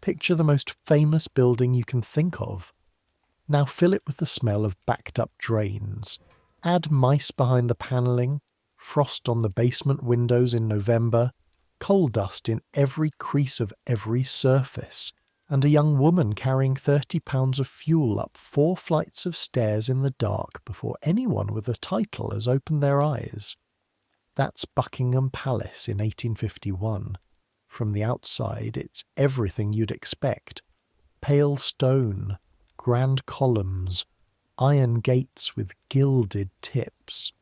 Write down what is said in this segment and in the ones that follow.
Picture the most famous building you can think of. Now fill it with the smell of backed-up drains. Add mice behind the panelling, frost on the basement windows in November, coal dust in every crease of every surface, and a young woman carrying 30 pounds of fuel up 4 flights of stairs in the dark before anyone with a title has opened their eyes. That's Buckingham Palace in 1851. From the outside, it's everything you'd expect. Pale stone, grand columns, iron gates with gilded tips.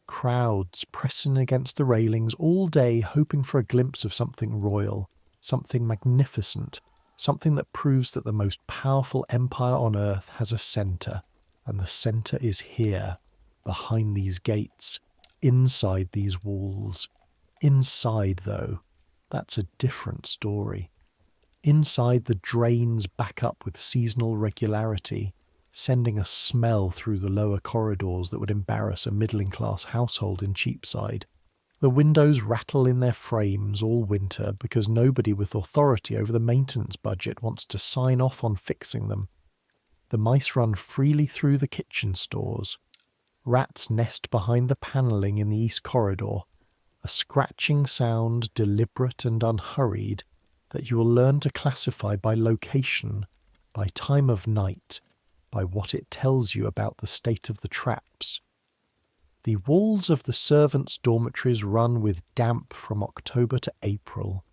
Crowds pressing against the railings all day hoping for a glimpse of something royal, something magnificent, something that proves that the most powerful empire on earth has a centre, and the centre is here, behind these gates, inside these walls. Inside, though, that's a different story. Inside, the drains back up with seasonal regularity, sending a smell through the lower corridors that would embarrass a middling-class household in Cheapside. The windows rattle in their frames all winter because nobody with authority over the maintenance budget wants to sign off on fixing them. The mice run freely through the kitchen stores. Rats nest behind the panelling in the east corridor, a scratching sound deliberate and unhurried that you will learn to classify by location, by time of night, by what it tells you about the state of the traps. The walls of the servants' dormitories run with damp from October to April.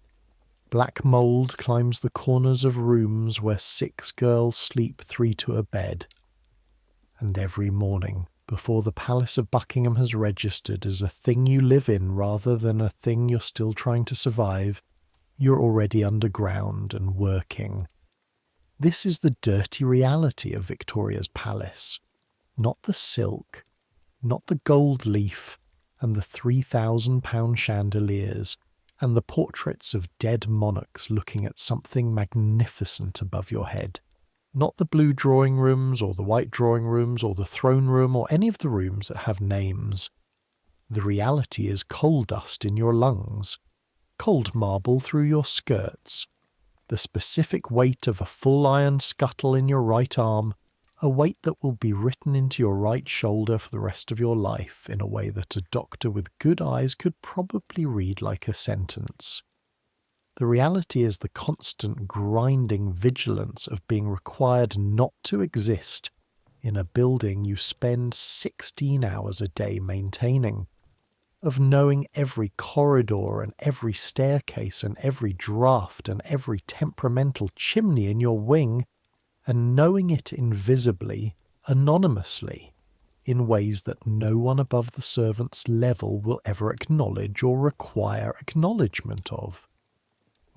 Black mould climbs the corners of rooms where 6 girls sleep 3 to a bed. And every morning, before the Palace of Buckingham has registered as a thing you live in rather than a thing you're still trying to survive, you're already underground and working. This is the dirty reality of Victoria's palace. Not the silk, not the gold leaf and the £3,000 chandeliers and the portraits of dead monarchs looking at something magnificent above your head. Not the blue drawing rooms or the white drawing rooms or the throne room or any of the rooms that have names. The reality is coal dust in your lungs, cold marble through your skirts, the specific weight of a full iron scuttle in your right arm, a weight that will be written into your right shoulder for the rest of your life in a way that a doctor with good eyes could probably read like a sentence. The reality is the constant grinding vigilance of being required not to exist in a building you spend 16 hours a day maintaining, of knowing every corridor and every staircase and every draught and every temperamental chimney in your wing, and knowing it invisibly, anonymously, in ways that no one above the servant's level will ever acknowledge or require acknowledgement of.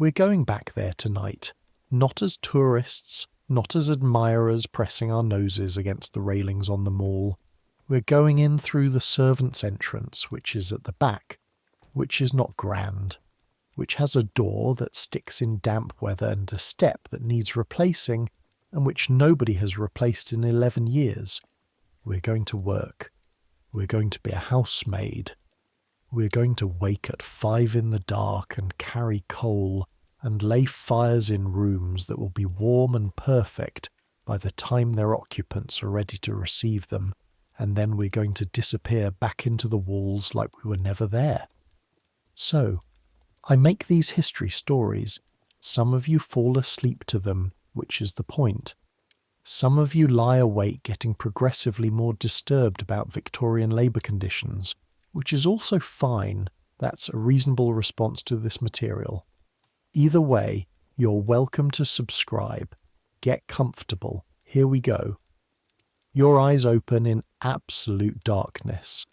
We're going back there tonight, not as tourists, not as admirers pressing our noses against the railings on the mall. We're going in through the servants' entrance, which is at the back, which is not grand, which has a door that sticks in damp weather and a step that needs replacing, and which nobody has replaced in 11 years. We're going to work. We're going to be a housemaid. We're going to wake at 5 in the dark and carry coal and lay fires in rooms that will be warm and perfect by the time their occupants are ready to receive them, and then we're going to disappear back into the walls like we were never there. So, I make these history stories. Some of you fall asleep to them, which is the point. Some of you lie awake getting progressively more disturbed about Victorian labour conditions, which is also fine. That's a reasonable response to this material. Either way, you're welcome to subscribe. Get comfortable. Here we go. Your eyes open in absolute darkness,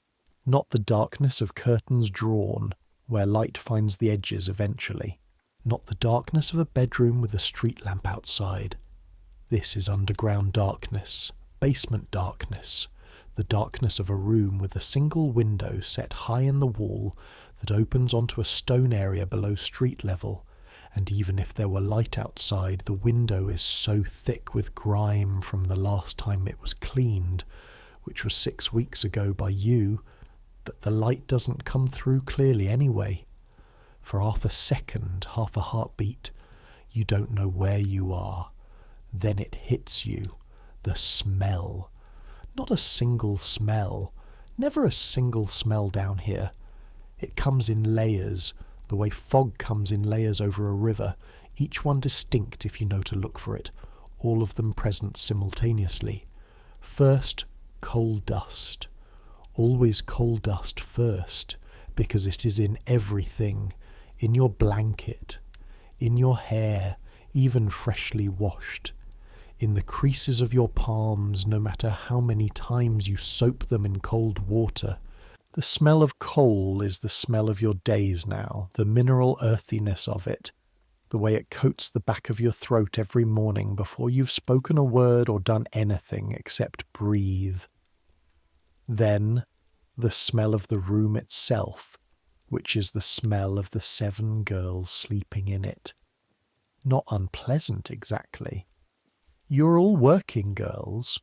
not the darkness of curtains drawn, where light finds the edges eventually, not the darkness of a bedroom with a street lamp outside. This is underground darkness, basement darkness, the darkness of a room with a single window set high in the wall that opens onto a stone area below street level, and even if there were light outside, the window is so thick with grime from the last time it was cleaned, which was 6 weeks ago by you, that the light doesn't come through clearly anyway. For half a second, half a heartbeat, You don't know where you are. Then it hits you. The smell. Not a single smell. Never a single smell down here. It comes in layers, the way fog comes in layers over a river, each one distinct if you know to look for it, all of them present simultaneously. First, coal dust. Always coal dust first, because it is in everything, in your blanket, in your hair, even freshly washed, in the creases of your palms, no matter how many times you soap them in cold water. The smell of coal is the smell of your days now, the mineral earthiness of it, the way it coats the back of your throat every morning before you've spoken a word or done anything except breathe. Then, the smell of the room itself, which is the smell of the 7 girls sleeping in it. Not unpleasant exactly. You're all working girls,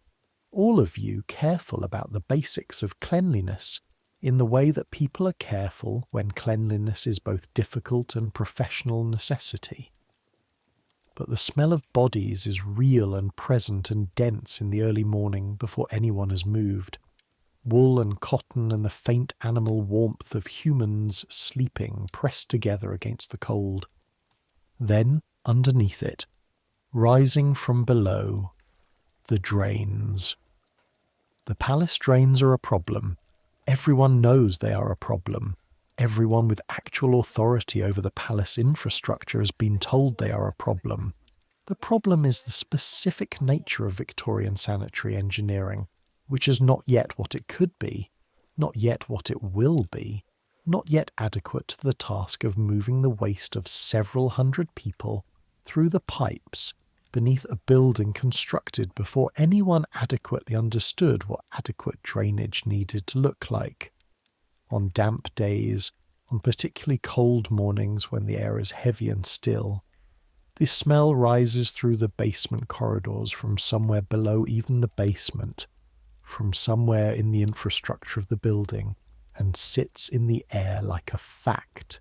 all of you careful about the basics of cleanliness, in the way that people are careful when cleanliness is both difficult and professional necessity. But the smell of bodies is real and present and dense in the early morning before anyone has moved. Wool and cotton and the faint animal warmth of humans sleeping pressed together against the cold. Then, underneath it, rising from below, the drains. The palace drains are a problem. Everyone knows they are a problem. Everyone with actual authority over the palace infrastructure has been told they are a problem. The problem is the specific nature of Victorian sanitary engineering, which is not yet what it could be, not yet what it will be, not yet adequate to the task of moving the waste of several hundred people through the pipes beneath a building constructed before anyone adequately understood what adequate drainage needed to look like. On damp days, on particularly cold mornings when the air is heavy and still, this smell rises through the basement corridors from somewhere below even the basement, from somewhere in the infrastructure of the building, and sits in the air like a fact.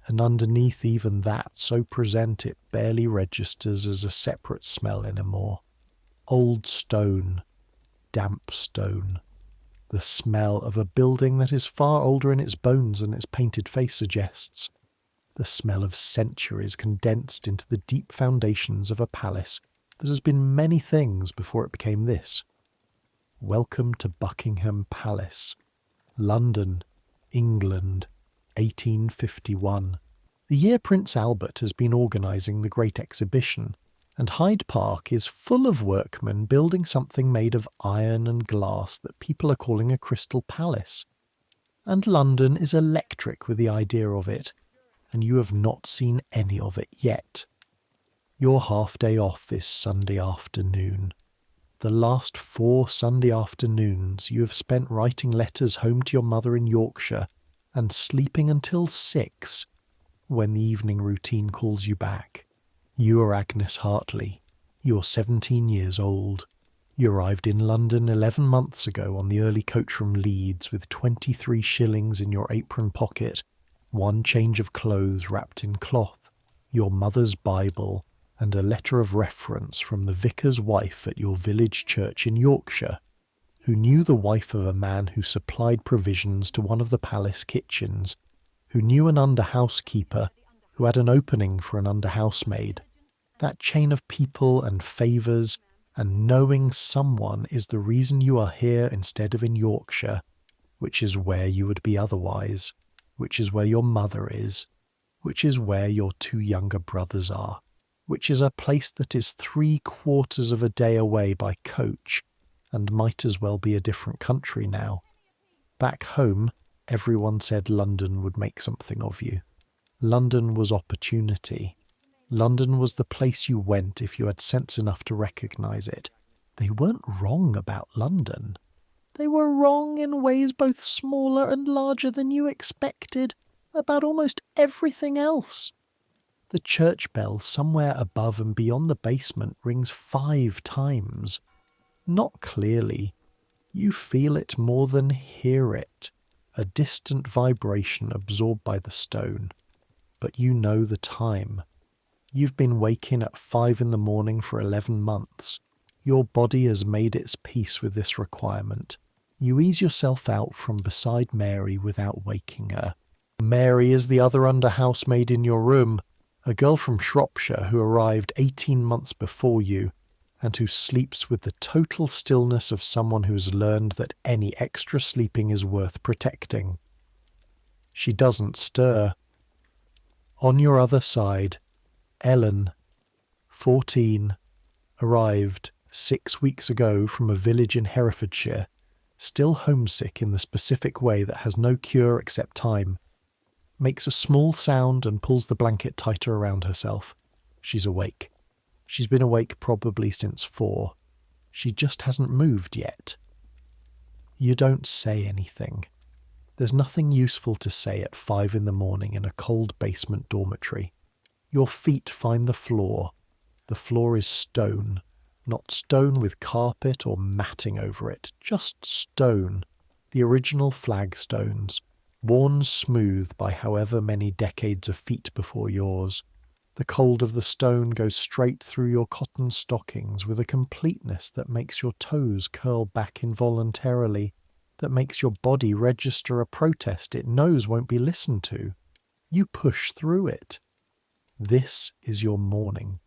And underneath even that, so present it barely registers as a separate smell anymore. Old stone, damp stone, the smell of a building that is far older in its bones than its painted face suggests, the smell of centuries condensed into the deep foundations of a palace that has been many things before it became this. Welcome to Buckingham Palace, London, England, 1851. The year Prince Albert has been organising the Great Exhibition, and Hyde Park is full of workmen building something made of iron and glass that people are calling a crystal palace. And London is electric with the idea of it, and you have not seen any of it yet. Your half-day off is Sunday afternoon. The last 4 Sunday afternoons you have spent writing letters home to your mother in Yorkshire and sleeping until 6 when the evening routine calls you back. You are Agnes Hartley. You're 17 years old. You arrived in London 11 months ago on the early coach from Leeds with 23 shillings in your apron pocket, 1 change of clothes wrapped in cloth, your mother's Bible, and a letter of reference from the vicar's wife at your village church in Yorkshire, who knew the wife of a man who supplied provisions to one of the palace kitchens, who knew an under-housekeeper who had an opening for an under-housemaid. That chain of people and favours, and knowing someone is the reason you are here instead of in Yorkshire, which is where you would be otherwise, which is where your mother is, which is where your 2 younger brothers are, which is a place that is 3/4 of a day away by coach, and might as well be a different country now. Back home, everyone said London would make something of you. London was opportunity. London was the place you went if you had sense enough to recognise it. They weren't wrong about London. They were wrong in ways both smaller and larger than you expected, about almost everything else. The church bell somewhere above and beyond the basement rings 5 times. Not clearly. You feel it more than hear it, a distant vibration absorbed by the stone. But you know the time. You've been waking at 5 in the morning for 11 months. Your body has made its peace with this requirement. You ease yourself out from beside Mary without waking her. Mary is the other under housemaid in your room, a girl from Shropshire who arrived 18 months before you, and who sleeps with the total stillness of someone who has learned that any extra sleeping is worth protecting. She doesn't stir. On your other side, Ellen, 14, arrived 6 weeks ago from a village in Herefordshire, still homesick in the specific way that has no cure except time. Makes a small sound and pulls the blanket tighter around herself. She's awake. She's been awake probably since 4. She just hasn't moved yet. You don't say anything. There's nothing useful to say at 5 in the morning in a cold basement dormitory. Your feet find the floor. The floor is stone. Not stone with carpet or matting over it, just stone. The original flagstones, worn smooth by however many decades of feet before yours. The cold of the stone goes straight through your cotton stockings with a completeness that makes your toes curl back involuntarily, that makes your body register a protest it knows won't be listened to. You push through it. This is your morning.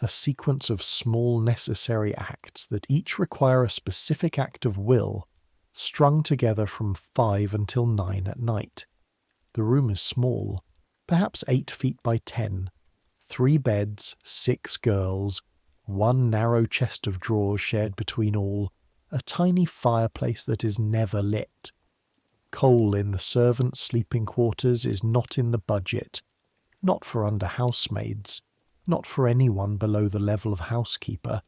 A sequence of small necessary acts that each require a specific act of will, strung together from 5 until 9 at night. The room is small, perhaps 8 feet by 10. 3 beds, 6 girls, 1 narrow chest of drawers shared between all, a tiny fireplace that is never lit. Coal in the servants' sleeping quarters is not in the budget, not for under housemaids, not for anyone below the level of housekeeper,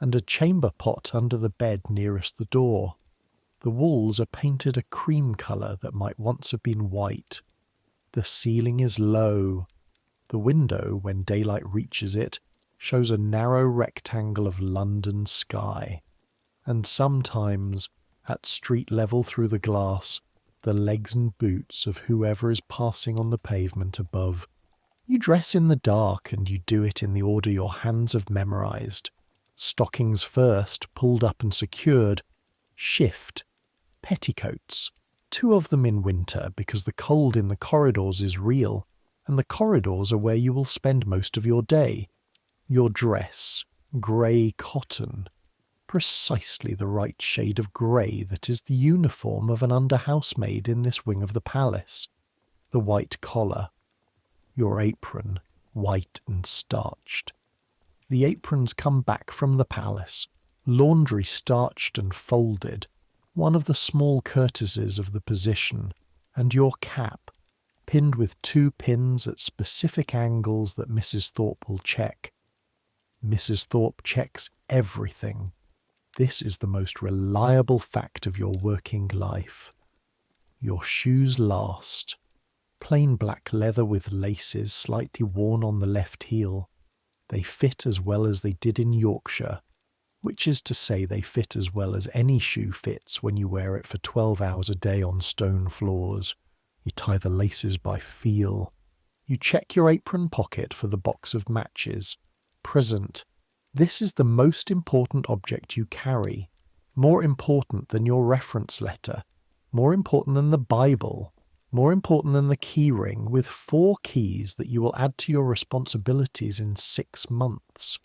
and a chamber pot under the bed nearest the door. The walls are painted a cream colour that might once have been white. The ceiling is low. The window, when daylight reaches it, shows a narrow rectangle of London sky. And sometimes, at street level through the glass, the legs and boots of whoever is passing on the pavement above. You dress in the dark, and you do it in the order your hands have memorized. Stockings first, pulled up and secured. Shift. Petticoats. 2 of them in winter, because the cold in the corridors is real, and the corridors are where you will spend most of your day. Your dress. Grey cotton. Precisely the right shade of grey that is the uniform of an under housemaid in this wing of the palace. The white collar. Your apron, white and starched. The aprons come back from the palace, laundry starched and folded, one of the small courtesies of the position, and your cap, pinned with 2 pins at specific angles that Mrs. Thorpe will check. Mrs. Thorpe checks everything. This is the most reliable fact of your working life. Your shoes last. Plain black leather with laces slightly worn on the left heel. They fit as well as they did in Yorkshire, which is to say they fit as well as any shoe fits when you wear it for 12 hours a day on stone floors. You tie the laces by feel. You check your apron pocket for the box of matches. Present. This is the most important object you carry, more important than your reference letter, more important than the Bible, more important than the key ring, with 4 keys that you will add to your responsibilities in 6 months.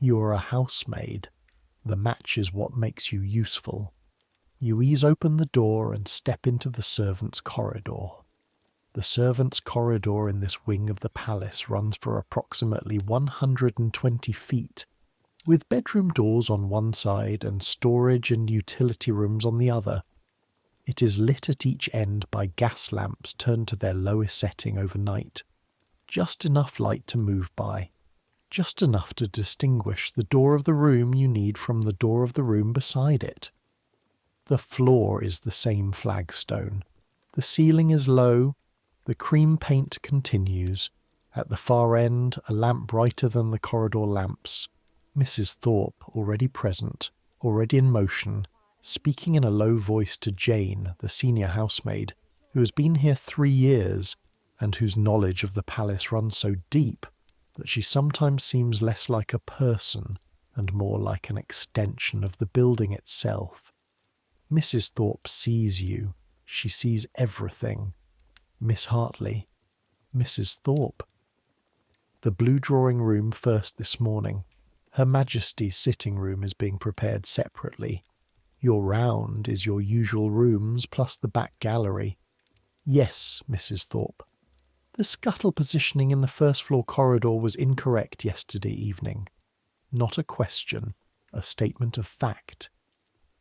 You are a housemaid. The match is what makes you useful. You ease open the door and step into the servants' corridor. The servants' corridor in this wing of the palace runs for approximately 120 feet, with bedroom doors on one side and storage and utility rooms on the other. It is lit at each end by gas lamps turned to their lowest setting overnight. Just enough light to move by. Just enough to distinguish the door of the room you need from the door of the room beside it. The floor is the same flagstone. The ceiling is low. The cream paint continues. At the far end, a lamp brighter than the corridor lamps. Mrs. Thorpe, already present, already in motion, speaking in a low voice to Jane, the senior housemaid, who has been here 3 years, and whose knowledge of the palace runs so deep that she sometimes seems less like a person and more like an extension of the building itself. Mrs. Thorpe sees you. She sees everything. Miss Hartley. Mrs. Thorpe. The blue drawing room first this morning. Her Majesty's sitting room is being prepared separately. Your round is your usual rooms plus the back gallery. Yes, Mrs. Thorpe. The scuttle positioning in the first floor corridor was incorrect yesterday evening. Not a question, a statement of fact.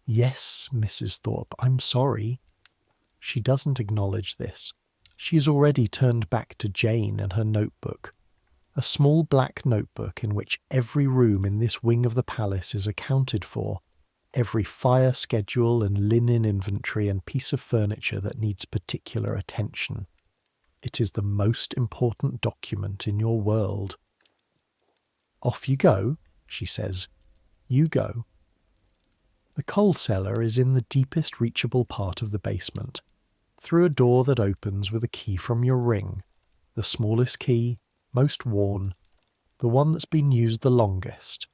Yes, Mrs. Thorpe, I'm sorry. She doesn't acknowledge this. She has already turned back to Jane and her notebook. A small black notebook in which every room in this wing of the palace is accounted for, every fire schedule and linen inventory and piece of furniture that needs particular attention. It is the most important document in your world. Off you go, she says. You go. The coal cellar is in the deepest reachable part of the basement, through a door that opens with a key from your ring, the smallest key, most worn, the one that's been used the longest.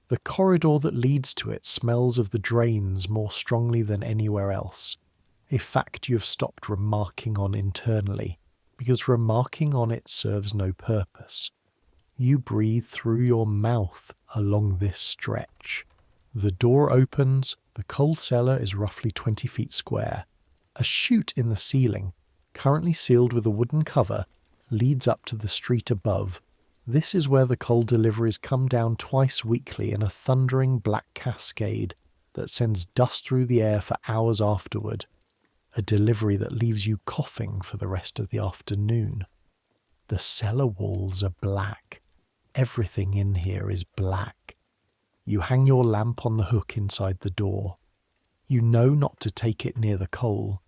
The corridor that leads to it smells of the drains more strongly than anywhere else, a fact you have stopped remarking on internally, because remarking on it serves no purpose. You breathe through your mouth along this stretch. The door opens, the coal cellar is roughly 20 feet square. A chute in the ceiling, currently sealed with a wooden cover, leads up to the street above. This is where the coal deliveries come down twice weekly in a thundering black cascade that sends dust through the air for hours afterward, a delivery that leaves you coughing for the rest of the afternoon. The cellar walls are black. Everything in here is black. You hang your lamp on the hook inside the door. You know not to take it near the coal.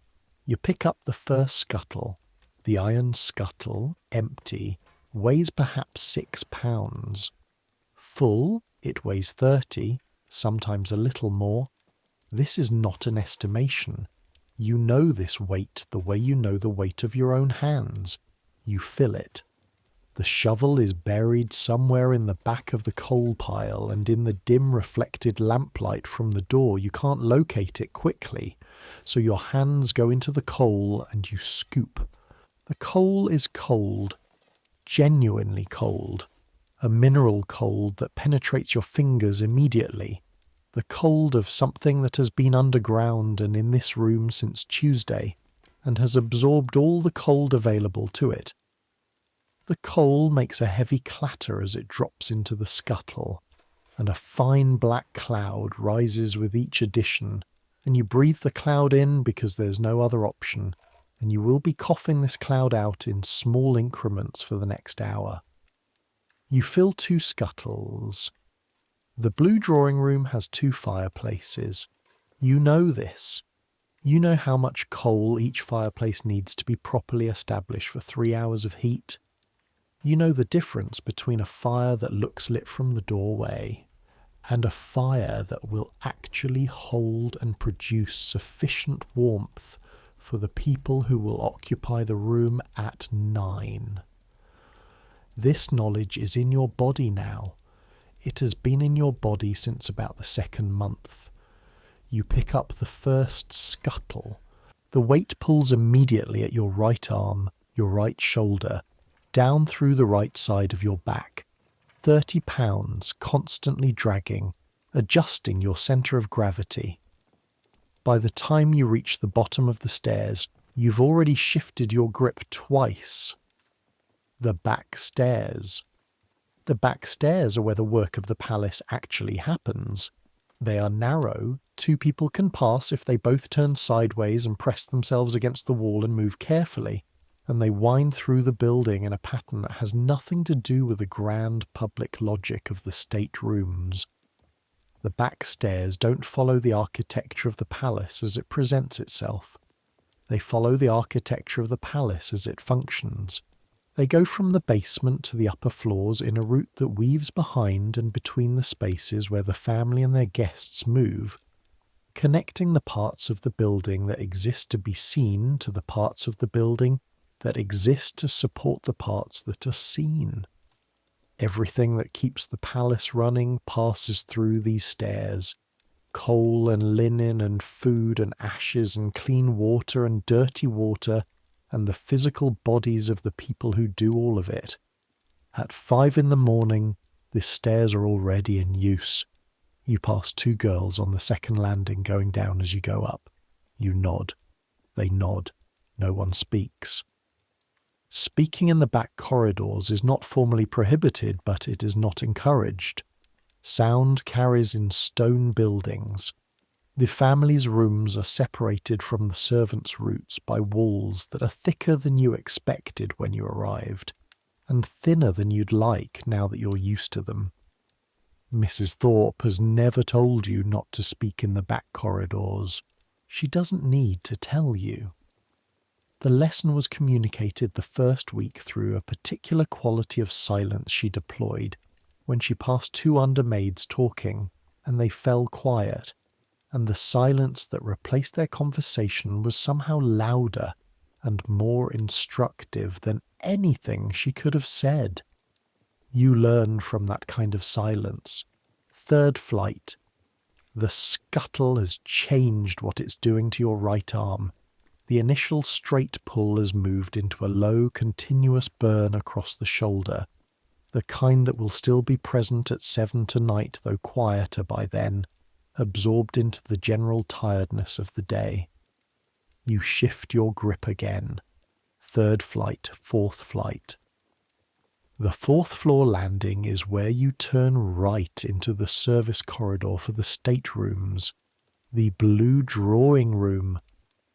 You pick up the first scuttle. The iron scuttle, empty, weighs perhaps 6 pounds. Full, it weighs 30, sometimes a little more. This is not an estimation. You know this weight the way you know the weight of your own hands. You fill it. The shovel is buried somewhere in the back of the coal pile, and in the dim reflected lamplight from the door you can't locate it quickly, so your hands go into the coal and you scoop. The coal is cold, genuinely cold, a mineral cold that penetrates your fingers immediately, the cold of something that has been underground and in this room since Tuesday, and has absorbed all the cold available to it. The coal makes a heavy clatter as it drops into the scuttle, and a fine black cloud rises with each addition, and you breathe the cloud in because there's no other option, and you will be coughing this cloud out in small increments for the next hour. You fill 2 scuttles. The blue drawing room has 2 fireplaces. You know this. You know how much coal each fireplace needs to be properly established for 3 hours of heat. You know the difference between a fire that looks lit from the doorway and a fire that will actually hold and produce sufficient warmth for the people who will occupy the room at 9. This knowledge is in your body now. It has been in your body since about the 2nd month. You pick up the first scuttle. The weight pulls immediately at your right arm, your right shoulder, down through the right side of your back. 30 pounds constantly dragging, adjusting your centre of gravity. By the time you reach the bottom of the stairs, you've already shifted your grip twice. The back stairs. The back stairs are where the work of the palace actually happens. They are narrow. 2 people can pass if they both turn sideways and press themselves against the wall and move carefully, and they wind through the building in a pattern that has nothing to do with the grand public logic of the state rooms. The back stairs don't follow the architecture of the palace as it presents itself. They follow the architecture of the palace as it functions. They go from the basement to the upper floors in a route that weaves behind and between the spaces where the family and their guests move, connecting the parts of the building that exist to be seen to the parts of the building that exist to support the parts that are seen. Everything that keeps the palace running passes through these stairs. Coal and linen and food and ashes and clean water and dirty water and the physical bodies of the people who do all of it. At 5 in the morning, the stairs are already in use. You pass 2 girls on the second landing going down as you go up. You nod. They nod. No one speaks. Speaking in the back corridors is not formally prohibited, but it is not encouraged. Sound carries in stone buildings. The family's rooms are separated from the servants' roots by walls that are thicker than you expected when you arrived, and thinner than you'd like now that you're used to them. Mrs. Thorpe has never told you not to speak in the back corridors. She doesn't need to tell you. The lesson was communicated the first week through a particular quality of silence she deployed when she passed 2 undermaids talking, and they fell quiet, and the silence that replaced their conversation was somehow louder and more instructive than anything she could have said. You learn from that kind of silence. 3rd flight. The scuttle has changed what it's doing to your right arm. The initial straight pull has moved into a low, continuous burn across the shoulder, the kind that will still be present at 7 tonight, though quieter by then, absorbed into the general tiredness of the day. You shift your grip again. 3rd flight, 4th flight. The 4th floor landing is where you turn right into the service corridor for the staterooms, the blue drawing room.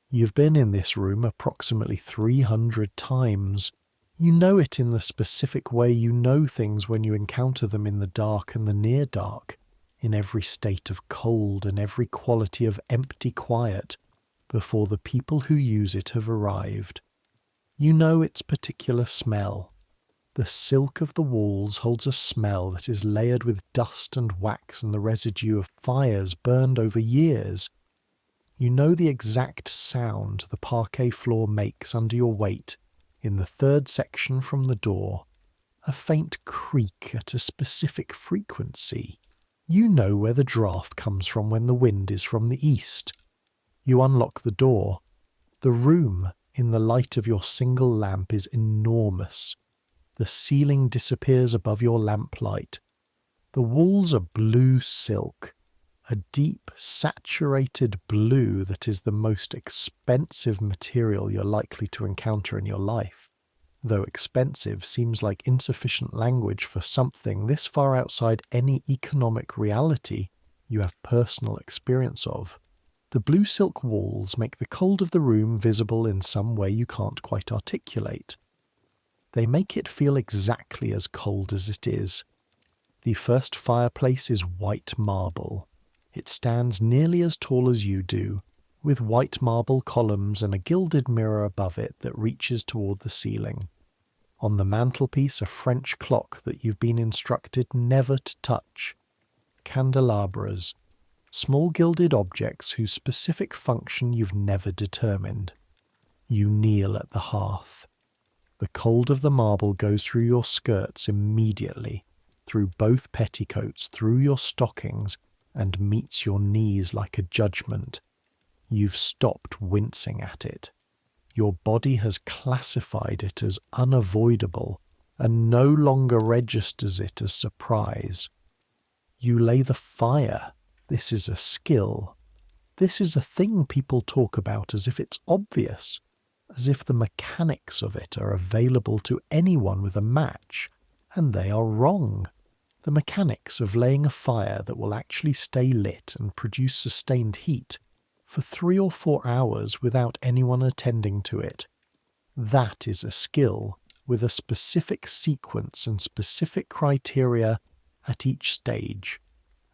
You've been in this room approximately 300 times. You know it in the specific way you know things when you encounter them in the dark and the near dark, in every state of cold and every quality of empty quiet, before the people who use it have arrived. You know its particular smell. The silk of the walls holds a smell that is layered with dust and wax and the residue of fires burned over years. You know the exact sound the parquet floor makes under your weight in the 3rd section from the door, a faint creak at a specific frequency. You know where the draft comes from when the wind is from the east. You unlock the door. The room, in the light of your single lamp, is enormous. The ceiling disappears above your lamplight. The walls are blue silk, a deep, saturated blue that is the most expensive material you're likely to encounter in your life. Though expensive seems like insufficient language for something this far outside any economic reality you have personal experience of. The blue silk walls make the cold of the room visible in some way you can't quite articulate. They make it feel exactly as cold as it is. The first fireplace is white marble. It stands nearly as tall as you do, with white marble columns and a gilded mirror above it that reaches toward the ceiling. On the mantelpiece, a French clock that you've been instructed never to touch. Candelabras, small gilded objects whose specific function you've never determined. You kneel at the hearth. The cold of the marble goes through your skirts immediately, through both petticoats, through your stockings, and meets your knees like a judgment. You've stopped wincing at it. Your body has classified it as unavoidable and no longer registers it as surprise. You lay the fire. This is a skill. This is a thing people talk about as if it's obvious, as if the mechanics of it are available to anyone with a match, and they are wrong. The mechanics of laying a fire that will actually stay lit and produce sustained heat for 3 or 4 hours without anyone attending to it. That is a skill with a specific sequence and specific criteria at each stage,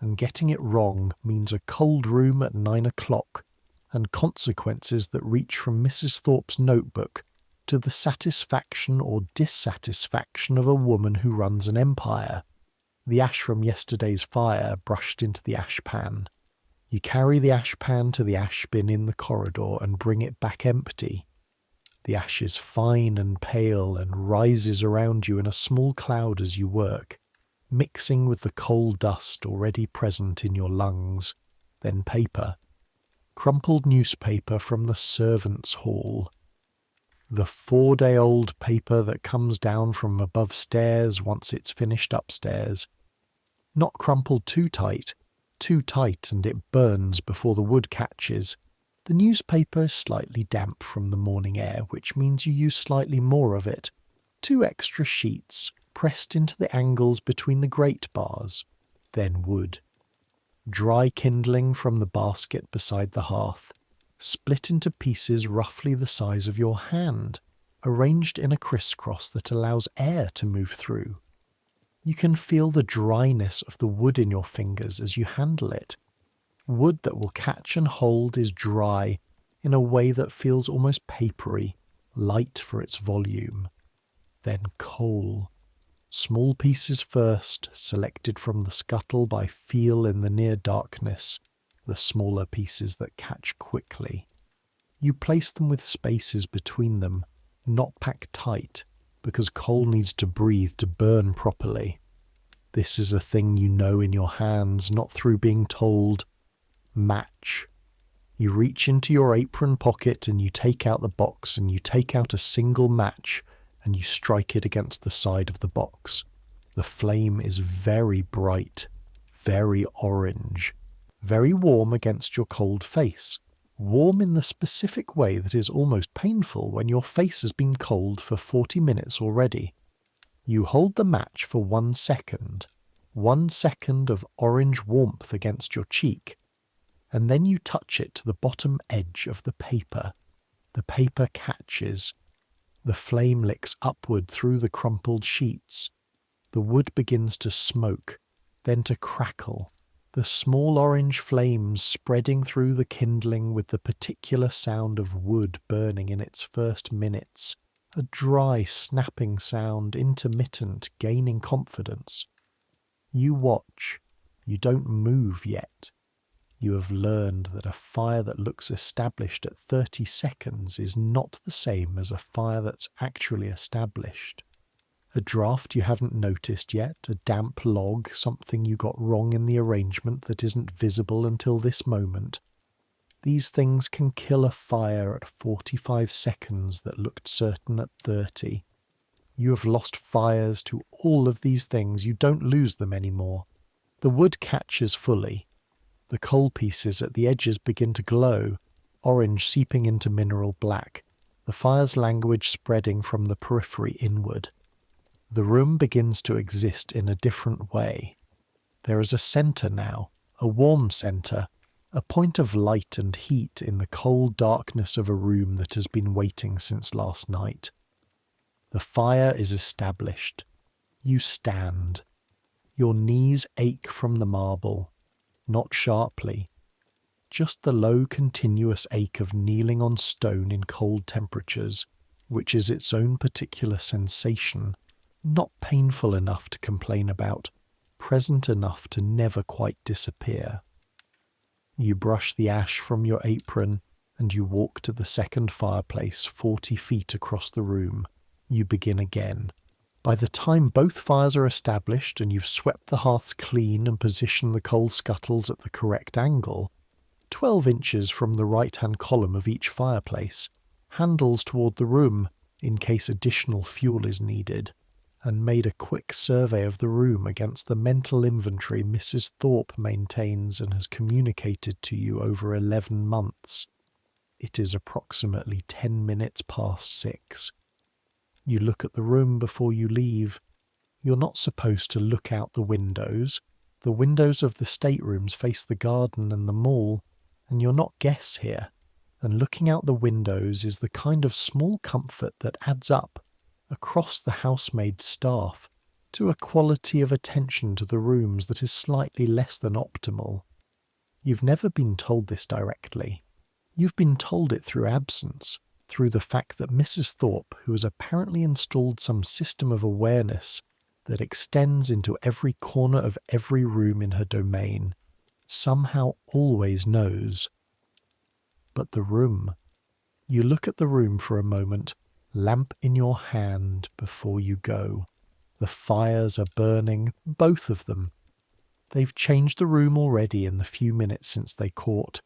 and getting it wrong means a cold room at 9 o'clock and consequences that reach from Mrs. Thorpe's notebook to the satisfaction or dissatisfaction of a woman who runs an empire. The ash from yesterday's fire brushed into the ash pan. You carry the ash pan to the ash bin in the corridor and bring it back empty. The ash is fine and pale and rises around you in a small cloud as you work, mixing with the coal dust already present in your lungs. Then paper. Crumpled newspaper from the servants' hall. The 4-day-old paper that comes down from above stairs once it's finished upstairs. Not crumpled too tight and it burns before the wood catches. The newspaper is slightly damp from the morning air, which means you use slightly more of it. 2 extra sheets pressed into the angles between the grate bars. Then wood. Dry kindling from the basket beside the hearth, split into pieces roughly the size of your hand, arranged in a crisscross that allows air to move through. You can feel the dryness of the wood in your fingers as you handle it. Wood that will catch and hold is dry in a way that feels almost papery, light for its volume. Then coal. Small pieces first, selected from the scuttle by feel in the near darkness, the smaller pieces that catch quickly. You place them with spaces between them, not packed tight, because coal needs to breathe to burn properly. This is a thing you know in your hands, not through being told. Match. You reach into your apron pocket and you take out the box and you take out a single match and you strike it against the side of the box. The flame is very bright, very orange, very warm against your cold face. Warm in the specific way that is almost painful when your face has been cold for 40 minutes already. You hold the match for 1 second. 1 second of orange warmth against your cheek. And then you touch it to the bottom edge of the paper. The paper catches. The flame licks upward through the crumpled sheets. The wood begins to smoke, then to crackle, the small orange flames spreading through the kindling with the particular sound of wood burning in its first minutes, a dry, snapping sound, intermittent, gaining confidence. You watch. You don't move yet. You have learned that a fire that looks established at 30 seconds is not the same as a fire that's actually established. A draft you haven't noticed yet, a damp log, something you got wrong in the arrangement that isn't visible until this moment. These things can kill a fire at 45 seconds that looked certain at 30. You have lost fires to all of these things. You don't lose them anymore. The wood catches fully. The coal pieces at the edges begin to glow, orange seeping into mineral black, the fire's language spreading from the periphery inward. The room begins to exist in a different way. There is a centre now, a warm centre, a point of light and heat in the cold darkness of a room that has been waiting since last night. The fire is established. You stand. Your knees ache from the marble. Not sharply, just the low continuous ache of kneeling on stone in cold temperatures, which is its own particular sensation, not painful enough to complain about, present enough to never quite disappear. You brush the ash from your apron and you walk to the second fireplace 40 feet across the room. You begin again. By the time both fires are established and you've swept the hearths clean and positioned the coal scuttles at the correct angle, 12 inches from the right-hand column of each fireplace, handles toward the room in case additional fuel is needed, and made a quick survey of the room against the mental inventory Mrs. Thorpe maintains and has communicated to you over 11 months. It is approximately 10 minutes past 6. You look at the room before you leave. You're not supposed to look out the windows. The windows of the staterooms face the garden and the mall, and you're not guests here. And looking out the windows is the kind of small comfort that adds up, across the housemaid staff, to a quality of attention to the rooms that is slightly less than optimal. You've never been told this directly. You've been told it through absence, through the fact that Mrs. Thorpe, who has apparently installed some system of awareness that extends into every corner of every room in her domain, somehow always knows. But the room, You look at the room for a moment, lamp in your hand before you go. The fires are burning, both of them. They've changed the room already in the few minutes since they caught.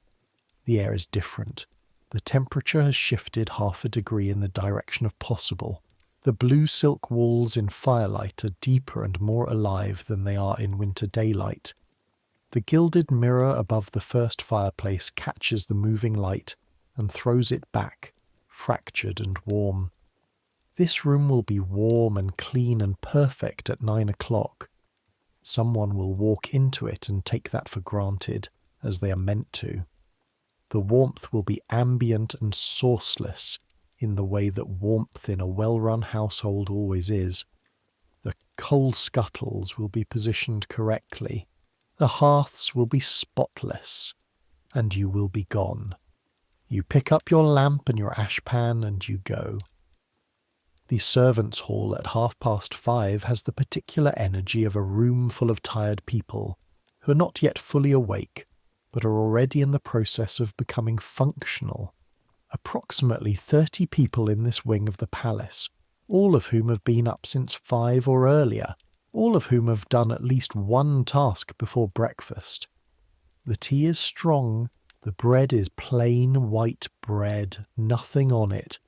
The air is different. The temperature has shifted 1/2 a degree in the direction of possible. The blue silk walls in firelight are deeper and more alive than they are in winter daylight. The gilded mirror above the first fireplace catches the moving light and throws it back, fractured and warm. This room will be warm and clean and perfect at 9 o'clock. Someone will walk into it and take that for granted, as they are meant to. The warmth will be ambient and sourceless in the way that warmth in a well-run household always is. The coal scuttles will be positioned correctly. The hearths will be spotless, and you will be gone. You pick up your lamp and your ashpan and you go. The servants' hall at 5:30 has the particular energy of a room full of tired people who are not yet fully awake, but are already in the process of becoming functional. Approximately 30 people in this wing of the palace, all of whom have been up since 5 or earlier, all of whom have done at least one task before breakfast. The tea is strong, the bread is plain white bread, nothing on it.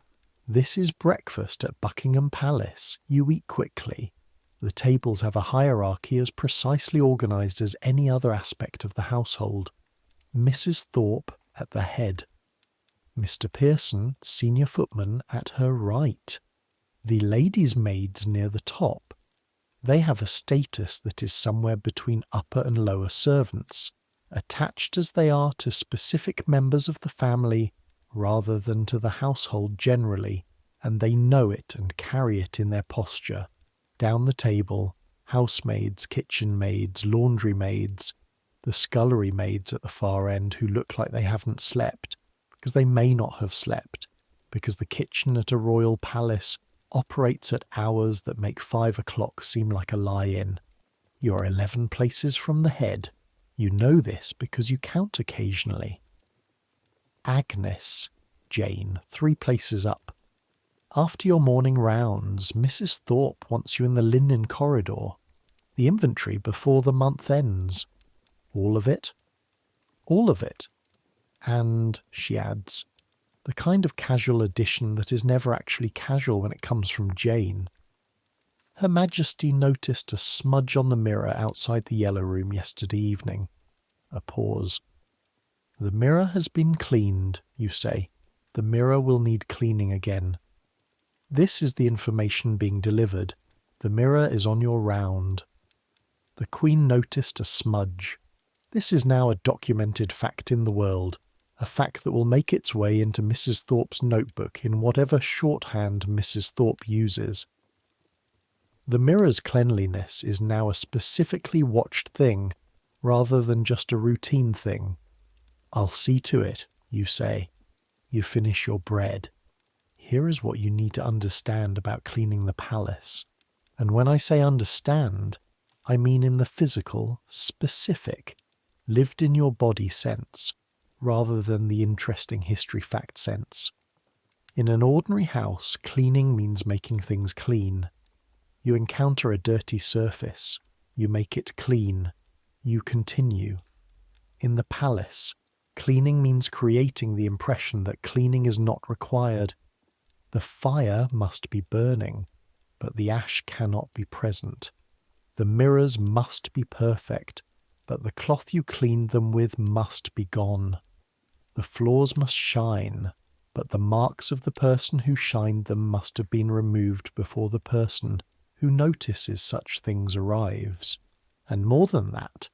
This is breakfast at Buckingham Palace. You eat quickly. The tables have a hierarchy as precisely organised as any other aspect of the household. Mrs. Thorpe at the head. Mr. Pearson, senior footman, at her right. The ladies' maids near the top. They have a status that is somewhere between upper and lower servants, attached as they are to specific members of the family rather than to the household generally, and they know it and carry it in their posture. Down the table, housemaids, kitchen maids, laundry maids, the scullery maids at the far end who look like they haven't slept, because they may not have slept, because the kitchen at a royal palace operates at hours that make 5 o'clock seem like a lie-in. You're 11 places from the head. You know this because you count occasionally. Agnes, Jane, 3 places up. After your morning rounds, Mrs. Thorpe wants you in the linen corridor. The inventory before the month ends. All of it? All of it. And, she adds, the kind of casual addition that is never actually casual when it comes from Jane. Her Majesty noticed a smudge on the mirror outside the yellow room yesterday evening. A pause. The mirror has been cleaned, you say. The mirror will need cleaning again. This is the information being delivered. The mirror is on your round. The Queen noticed a smudge. This is now a documented fact in the world, a fact that will make its way into Mrs. Thorpe's notebook in whatever shorthand Mrs. Thorpe uses. The mirror's cleanliness is now a specifically watched thing, rather than just a routine thing. I'll see to it, you say. You finish your bread. Here is what you need to understand about cleaning the palace. And when I say understand, I mean in the physical, specific, lived in your body sense, rather than the interesting history fact sense. In an ordinary house, cleaning means making things clean. You encounter a dirty surface. You make it clean. You continue. In the palace, cleaning means creating the impression that cleaning is not required. The fire must be burning, but the ash cannot be present. The mirrors must be perfect, but the cloth you cleaned them with must be gone. The floors must shine, but the marks of the person who shined them must have been removed before the person who notices such things arrives. And more than that,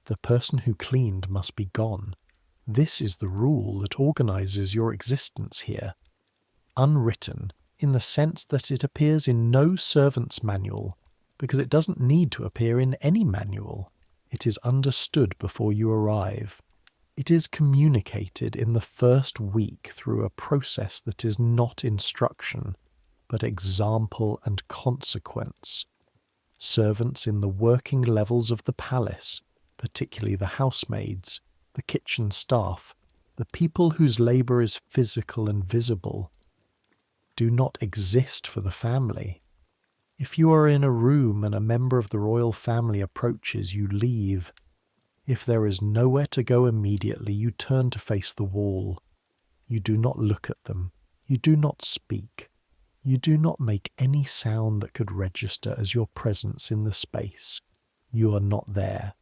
the person who cleaned must be gone. This is the rule that organizes your existence here. Unwritten, in the sense that it appears in no servant's manual, because it doesn't need to appear in any manual. It is understood before you arrive. It is communicated in the first week through a process that is not instruction, but example and consequence. Servants in the working levels of the palace, particularly the housemaids, the kitchen staff, The people whose labour is physical and visible do not exist for the family. If you are in a room and a member of the royal family approaches, you leave. If there is nowhere to go immediately, you turn to face the wall. You do not look at them. You do not speak. You do not make any sound that could register as your presence in the space. You are not there.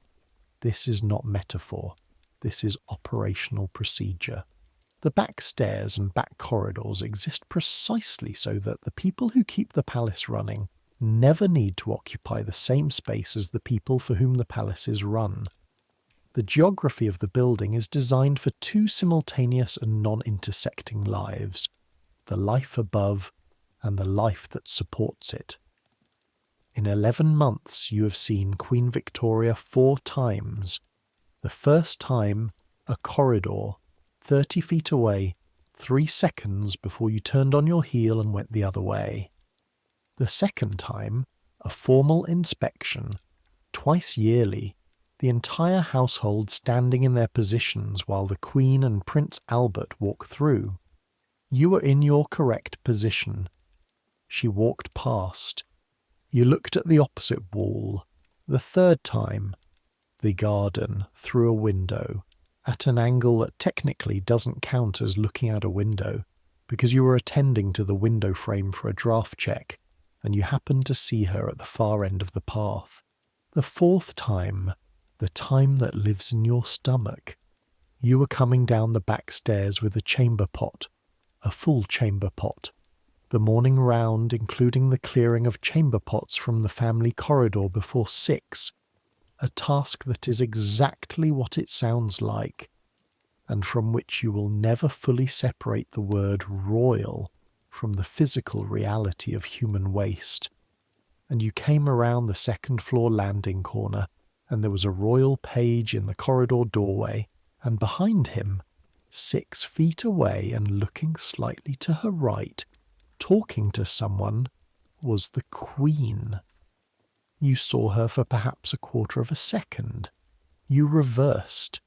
This is not metaphor. This is operational procedure. The back stairs and back corridors exist precisely so that the people who keep the palace running never need to occupy the same space as the people for whom the palace is run. The geography of the building is designed for two simultaneous and non-intersecting lives, the life above and the life that supports it. In 11 months you have seen Queen Victoria 4 times. The first time, a corridor, 30 feet away, 3 seconds before you turned on your heel and went the other way. The second time, a formal inspection, twice yearly, the entire household standing in their positions while the Queen and Prince Albert walk through. You were in your correct position. She walked past. You looked at the opposite wall. The third time, the garden, through a window, at an angle that technically doesn't count as looking out a window, because you were attending to the window frame for a draft check, and you happened to see her at the far end of the path. The fourth time, the time that lives in your stomach, you were coming down the back stairs with a chamber pot, a full chamber pot. The morning round, including the clearing of chamber pots from the family corridor before 6, a task that is exactly what it sounds like, and from which you will never fully separate the word royal from the physical reality of human waste. And you came around the second-floor landing corner, and there was a royal page in the corridor doorway, and behind him, 6 feet away and looking slightly to her right, talking to someone, was the Queen. You saw her for perhaps a quarter of a second. You reversed.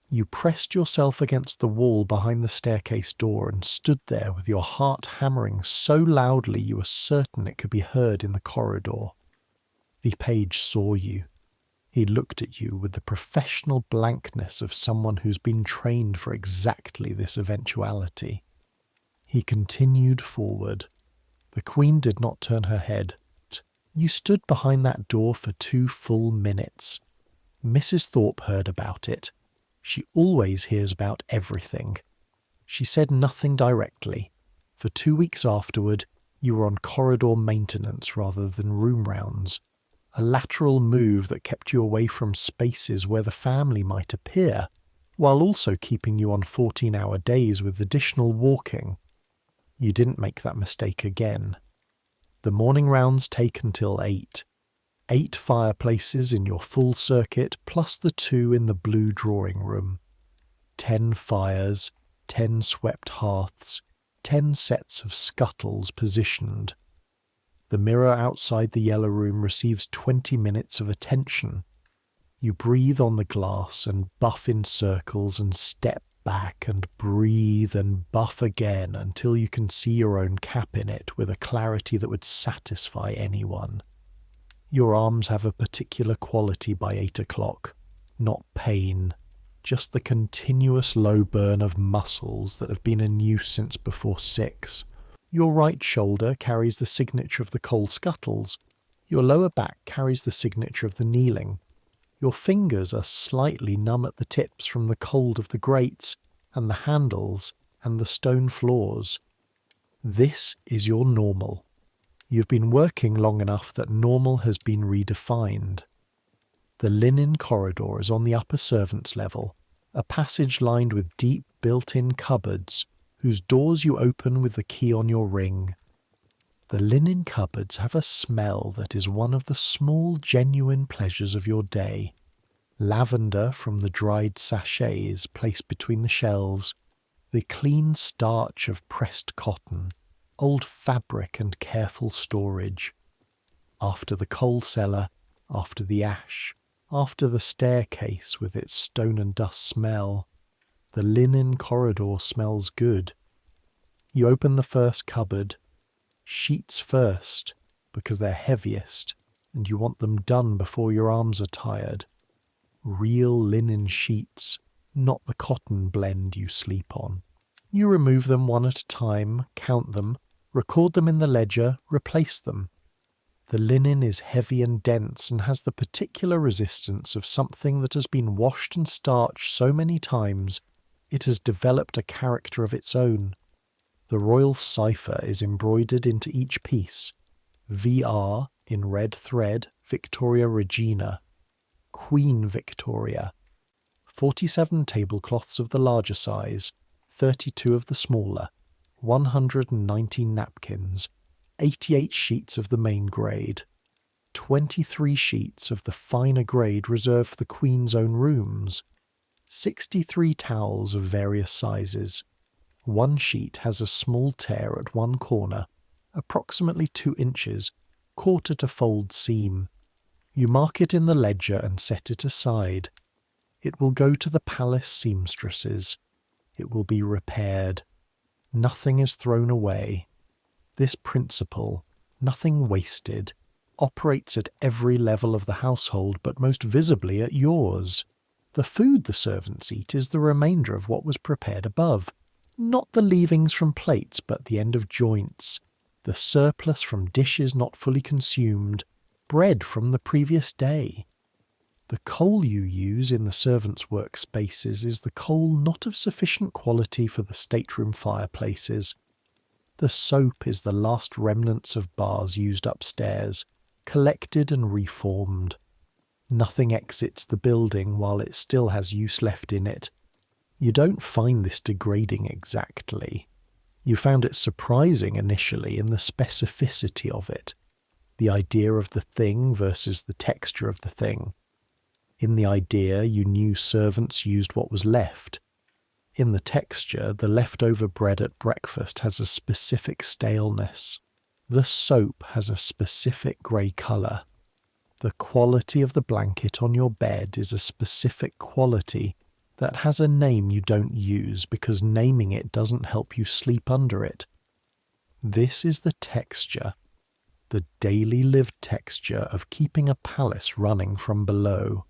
You pressed yourself against the wall behind the staircase door and stood there with your heart hammering so loudly you were certain it could be heard in the corridor. The page saw you. He looked at you with the professional blankness of someone who's been trained for exactly this eventuality. He continued forward. The Queen did not turn her head. You stood behind that door for 2 full minutes. Mrs. Thorpe heard about it. She always hears about everything. She said nothing directly. For 2 weeks afterward, you were on corridor maintenance rather than room rounds, a lateral move that kept you away from spaces where the family might appear, while also keeping you on 14-hour days with additional walking. You didn't make that mistake again. The morning rounds take until 8. 8 fireplaces in your full circuit, plus the 2 in the blue drawing room. 10 fires, 10 swept hearths, 10 sets of scuttles positioned. The mirror outside the yellow room receives 20 minutes of attention. You breathe on the glass and buff in circles and step back and breathe and buff again until you can see your own cap in it with a clarity that would satisfy anyone. Your arms have a particular quality by 8 o'clock, not pain, just the continuous low burn of muscles that have been in use since before 6. Your right shoulder carries the signature of the coal scuttles. Your lower back carries the signature of the kneeling. Your fingers are slightly numb at the tips from the cold of the grates and the handles and the stone floors. This is your normal. You've been working long enough that normal has been redefined. The linen corridor is on the upper servants' level, a passage lined with deep built-in cupboards, whose doors you open with the key on your ring. The linen cupboards have a smell that is one of the small genuine pleasures of your day. Lavender from the dried sachets placed between the shelves, the clean starch of pressed cotton, old fabric and careful storage. After the coal cellar, after the ash, after the staircase with its stone and dust smell, The linen corridor smells good. You open the first cupboard. Sheets first, because they're heaviest, and you want them done before your arms are tired. Real linen sheets, not the cotton blend you sleep on. You remove them one at a time, count them, record them in the ledger, replace them. The linen is heavy and dense and has the particular resistance of something that has been washed and starched so many times it has developed a character of its own. The royal cipher is embroidered into each piece. VR in red thread, Victoria Regina. Queen Victoria. 47 tablecloths of the larger size, 32 of the smaller, 190 napkins, 88 sheets of the main grade, 23 sheets of the finer grade reserved for the Queen's own rooms, 63 towels of various sizes. One sheet has a small tear at one corner, approximately 2 inches, quarter to fold seam. You mark it in the ledger and set it aside. It will go to the palace seamstresses. It will be repaired. Nothing is thrown away. This principle, nothing wasted, operates at every level of the household, but most visibly at yours. The food the servants eat is the remainder of what was prepared above. Not the leavings from plates, but the end of joints, the surplus from dishes not fully consumed, bread from the previous day. The coal you use in the servants' workspaces is the coal not of sufficient quality for the stateroom fireplaces. The soap is the last remnants of bars used upstairs, collected and reformed. Nothing exits the building while it still has use left in it. You don't find this degrading exactly. You found it surprising initially in the specificity of it, the idea of the thing versus the texture of the thing. In the idea, you knew servants used what was left. In the texture, the leftover bread at breakfast has a specific staleness. The soap has a specific grey colour. The quality of the blanket on your bed is a specific quality that has a name you don't use because naming it doesn't help you sleep under it. This is the texture, the daily lived texture of keeping a palace running from below.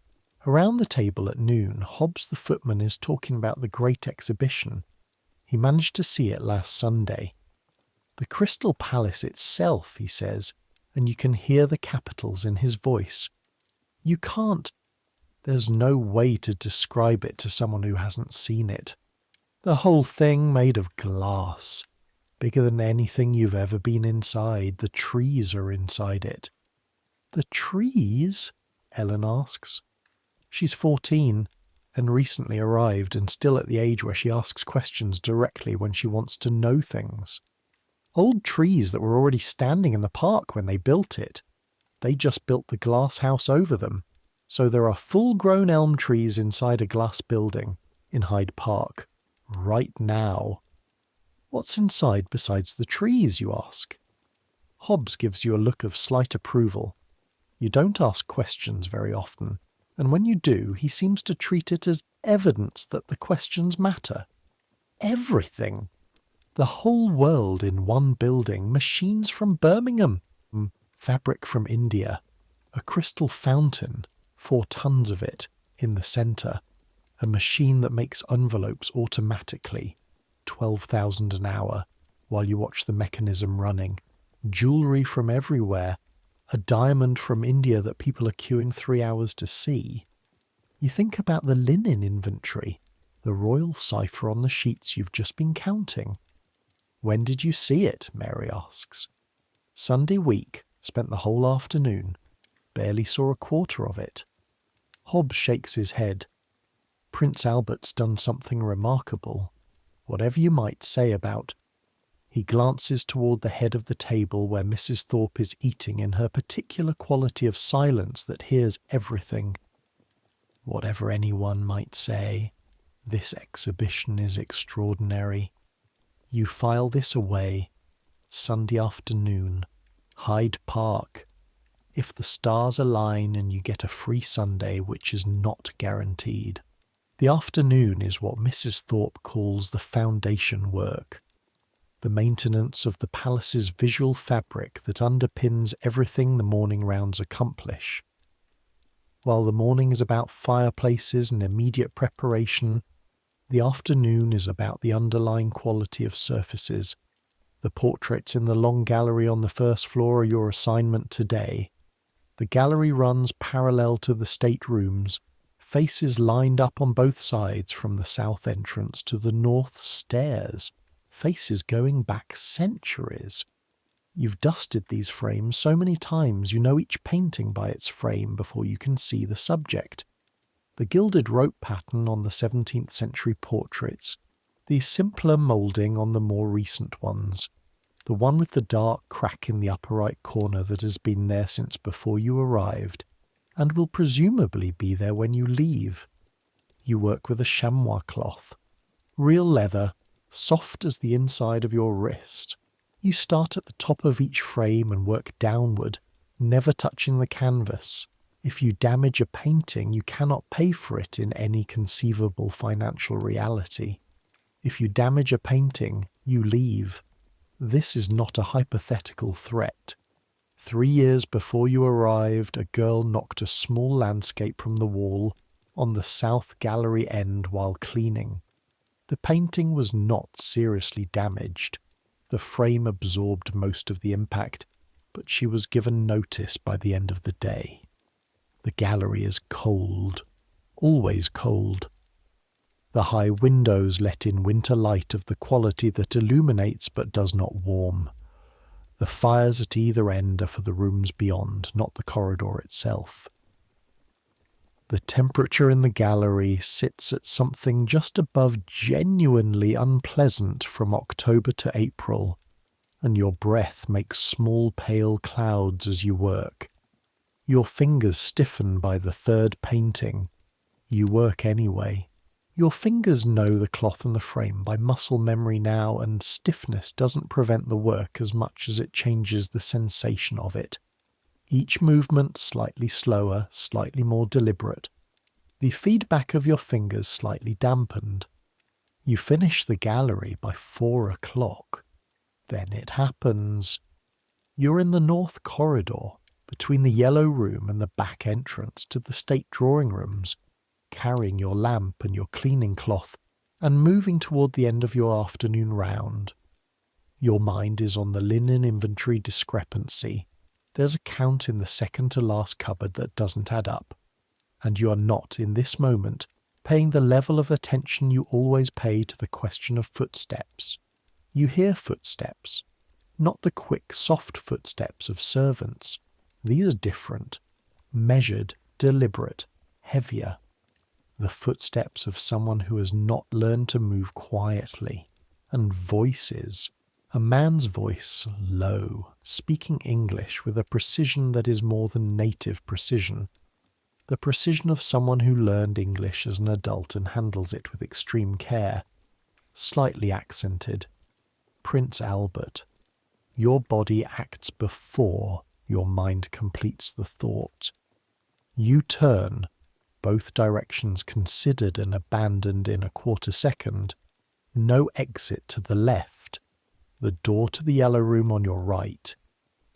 Around the table at noon, Hobbs the footman is talking about the great exhibition. He managed to see it last Sunday. The Crystal Palace itself, he says, and you can hear the capitals in his voice. You can't. There's no way to describe it to someone who hasn't seen it. The whole thing made of glass, bigger than anything you've ever been inside. The trees are inside it. The trees? Ellen asks. She's 14 and recently arrived and still at the age where she asks questions directly when she wants to know things. Old trees that were already standing in the park when they built it. They just built the glass house over them. So there are full-grown elm trees inside a glass building in Hyde Park, right now. What's inside besides the trees, you ask? Hobbs gives you a look of slight approval. You don't ask questions very often, and when you do, he seems to treat it as evidence that the questions matter. Everything. The whole world in one building, machines from Birmingham, fabric from India, a crystal fountain, 4 tons of it, in the centre, a machine that makes envelopes automatically, 12,000 an hour, while you watch the mechanism running, jewellery from everywhere, a diamond from India that people are queuing 3 hours to see. You think about the linen inventory, the royal cipher on the sheets you've just been counting. When did you see it? Mary asks. Sunday week, spent the whole afternoon. Barely saw a quarter of it. Hobbs shakes his head. Prince Albert's done something remarkable. Whatever you might say about... He glances toward the head of the table where Mrs. Thorpe is eating in her particular quality of silence that hears everything. Whatever anyone might say, this exhibition is extraordinary. You file this away. Sunday afternoon. Hyde Park. If the stars align and you get a free Sunday, which is not guaranteed. The afternoon is what Mrs. Thorpe calls the foundation work, the maintenance of the palace's visual fabric that underpins everything the morning rounds accomplish. While the morning is about fireplaces and immediate preparation, the afternoon is about the underlying quality of surfaces. The portraits in the long gallery on the first floor are your assignment today. The gallery runs parallel to the staterooms, faces lined up on both sides from the south entrance to the north stairs, faces going back centuries. You've dusted these frames so many times you know each painting by its frame before you can see the subject. The gilded rope pattern on the 17th century portraits, the simpler moulding on the more recent ones, the one with the dark crack in the upper right corner that has been there since before you arrived, and will presumably be there when you leave. You work with a chamois cloth, real leather, soft as the inside of your wrist. You start at the top of each frame and work downward, never touching the canvas. If you damage a painting, you cannot pay for it in any conceivable financial reality. If you damage a painting, you leave. This is not a hypothetical threat. 3 years before you arrived, a girl knocked a small landscape from the wall on the south gallery end while cleaning. The painting was not seriously damaged. The frame absorbed most of the impact, but she was given notice by the end of the day. The gallery is cold, always cold. The high windows let in winter light of the quality that illuminates but does not warm. The fires at either end are for the rooms beyond, not the corridor itself. The temperature in the gallery sits at something just above genuinely unpleasant from October to April, and your breath makes small pale clouds as you work. Your fingers stiffen by the third painting. You work anyway. Your fingers know the cloth and the frame by muscle memory now, and stiffness doesn't prevent the work as much as it changes the sensation of it. Each movement slightly slower, slightly more deliberate. The feedback of your fingers slightly dampened. You finish the gallery by 4 o'clock. Then it happens. You're in the north corridor, between the yellow room and the back entrance to the state drawing rooms, carrying your lamp and your cleaning cloth, and moving toward the end of your afternoon round. Your mind is on the linen inventory discrepancy. There's a count in the second to last cupboard that doesn't add up, and you are not, in this moment, paying the level of attention you always pay to the question of footsteps. You hear footsteps, not the quick, soft footsteps of servants. These are different, measured, deliberate, heavier. The footsteps of someone who has not learned to move quietly. And voices. A man's voice, low, speaking English with a precision that is more than native precision. The precision of someone who learned English as an adult and handles it with extreme care. Slightly accented. Prince Albert. Your body acts before your mind completes the thought. You turn, both directions considered and abandoned in a quarter second. No exit to the left. The door to the yellow room on your right.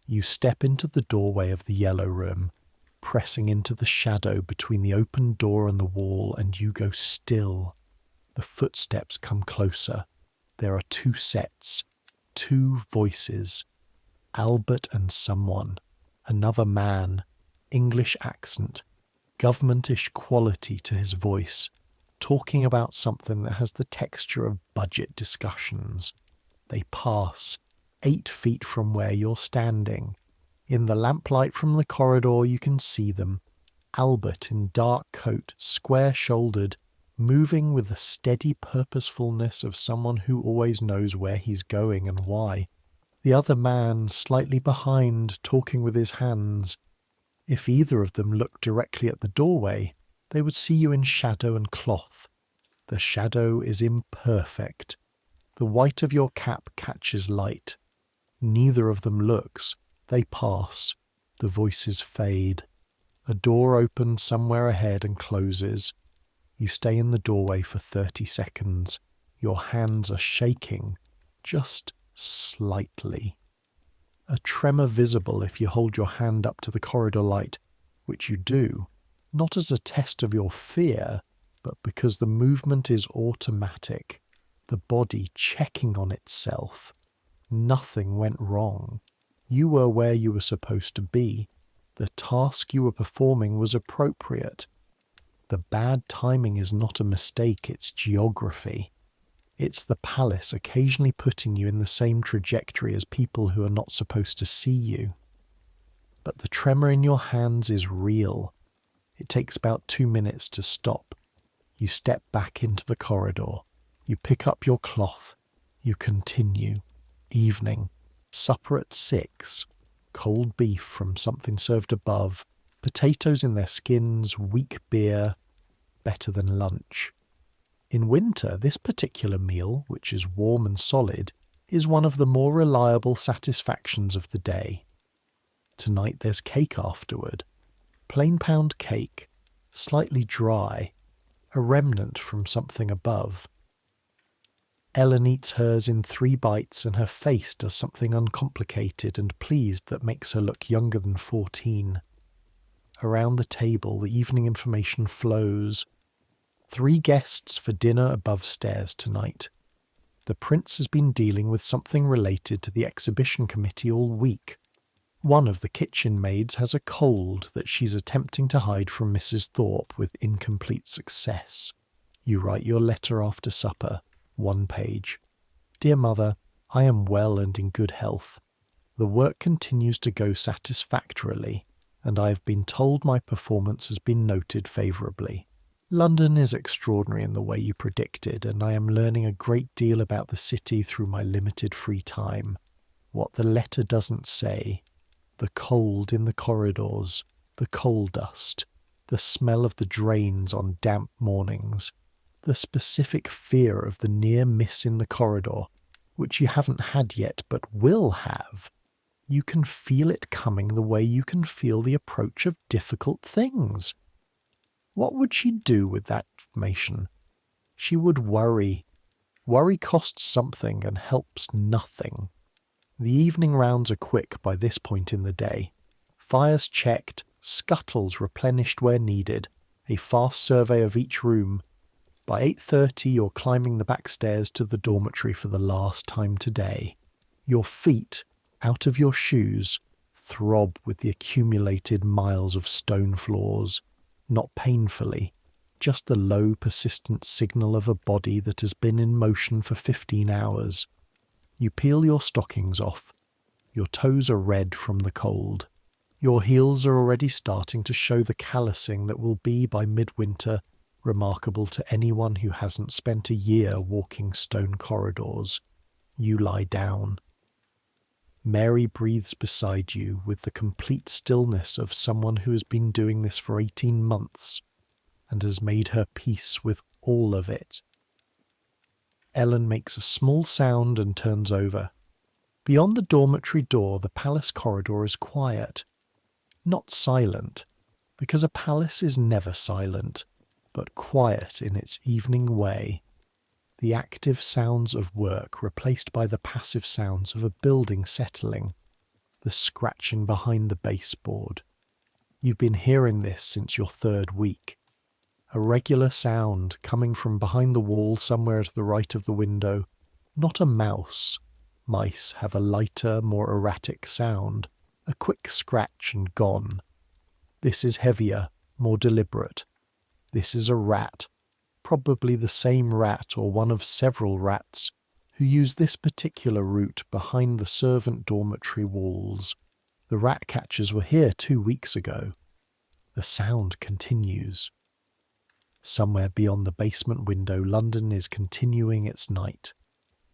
You step into the doorway of the yellow room, pressing into the shadow between the open door and the wall, and you go still. The footsteps come closer. There are 2 sets, 2 voices. Albert and someone. Another man. English accent. Governmentish quality to his voice. Talking about something that has the texture of budget discussions. They pass 8 feet from where you're standing. In the lamplight from the corridor you can see them. Albert in dark coat, square-shouldered, moving with the steady purposefulness of someone who always knows where he's going and why. The other man slightly behind, talking with his hands. If either of them looked directly at the doorway, they would see you in shadow and cloth. The shadow is imperfect. The white of your cap catches light. Neither of them looks. They pass. The voices fade. A door opens somewhere ahead and closes. You stay in the doorway for 30 seconds. Your hands are shaking, just slightly. A tremor visible if you hold your hand up to the corridor light, which you do, not as a test of your fear, but because the movement is automatic, the body checking on itself. Nothing went wrong. You were where you were supposed to be. The task you were performing was appropriate. The bad timing is not a mistake, it's geography. It's the palace occasionally putting you in the same trajectory as people who are not supposed to see you. But the tremor in your hands is real. It takes about 2 minutes to stop. You step back into the corridor. You pick up your cloth. You continue. Evening. Supper at 6. Cold beef from something served above. Potatoes in their skins. Weak beer. Better than lunch. In winter, this particular meal, which is warm and solid, is one of the more reliable satisfactions of the day. Tonight there's cake afterward. Plain pound cake, slightly dry, a remnant from something above. Ellen eats hers in 3 bites and her face does something uncomplicated and pleased that makes her look younger than 14. Around the table, the evening information flows. 3 guests for dinner above stairs tonight. The prince has been dealing with something related to the exhibition committee all week. One of the kitchen maids has a cold that she's attempting to hide from Mrs. Thorpe with incomplete success. You write your letter after supper, 1 page. Dear Mother, I am well and in good health. The work continues to go satisfactorily, and I have been told my performance has been noted favourably. London is extraordinary in the way you predicted, and I am learning a great deal about the city through my limited free time. What the letter doesn't say, the cold in the corridors, the coal dust, the smell of the drains on damp mornings, the specific fear of the near miss in the corridor, which you haven't had yet but will have. You can feel it coming the way you can feel the approach of difficult things. What would she do with that information? She would worry. Worry costs something and helps nothing. The evening rounds are quick by this point in the day. Fires checked, scuttles replenished where needed, a fast survey of each room. By 8:30 you're climbing the back stairs to the dormitory for the last time today. Your feet, out of your shoes, throb with the accumulated miles of stone floors. Not painfully, just the low, persistent signal of a body that has been in motion for 15 hours. You peel your stockings off. Your toes are red from the cold. Your heels are already starting to show the callousing that will be by midwinter remarkable to anyone who hasn't spent a year walking stone corridors. You lie down. Mary breathes beside you with the complete stillness of someone who has been doing this for 18 months and has made her peace with all of it. Ellen makes a small sound and turns over. Beyond the dormitory door, the palace corridor is quiet. Not silent, because a palace is never silent, but quiet in its evening way. The active sounds of work replaced by the passive sounds of a building settling, the scratching behind the baseboard. You've been hearing this since your 3rd week. A regular sound coming from behind the wall somewhere to the right of the window. Not a mouse. Mice have a lighter, more erratic sound. A quick scratch and gone. This is heavier, more deliberate. This is a rat. Probably the same rat or one of several rats who use this particular route behind the servant dormitory walls. The rat catchers were here 2 weeks ago. The sound continues. Somewhere beyond the basement window, London is continuing its night.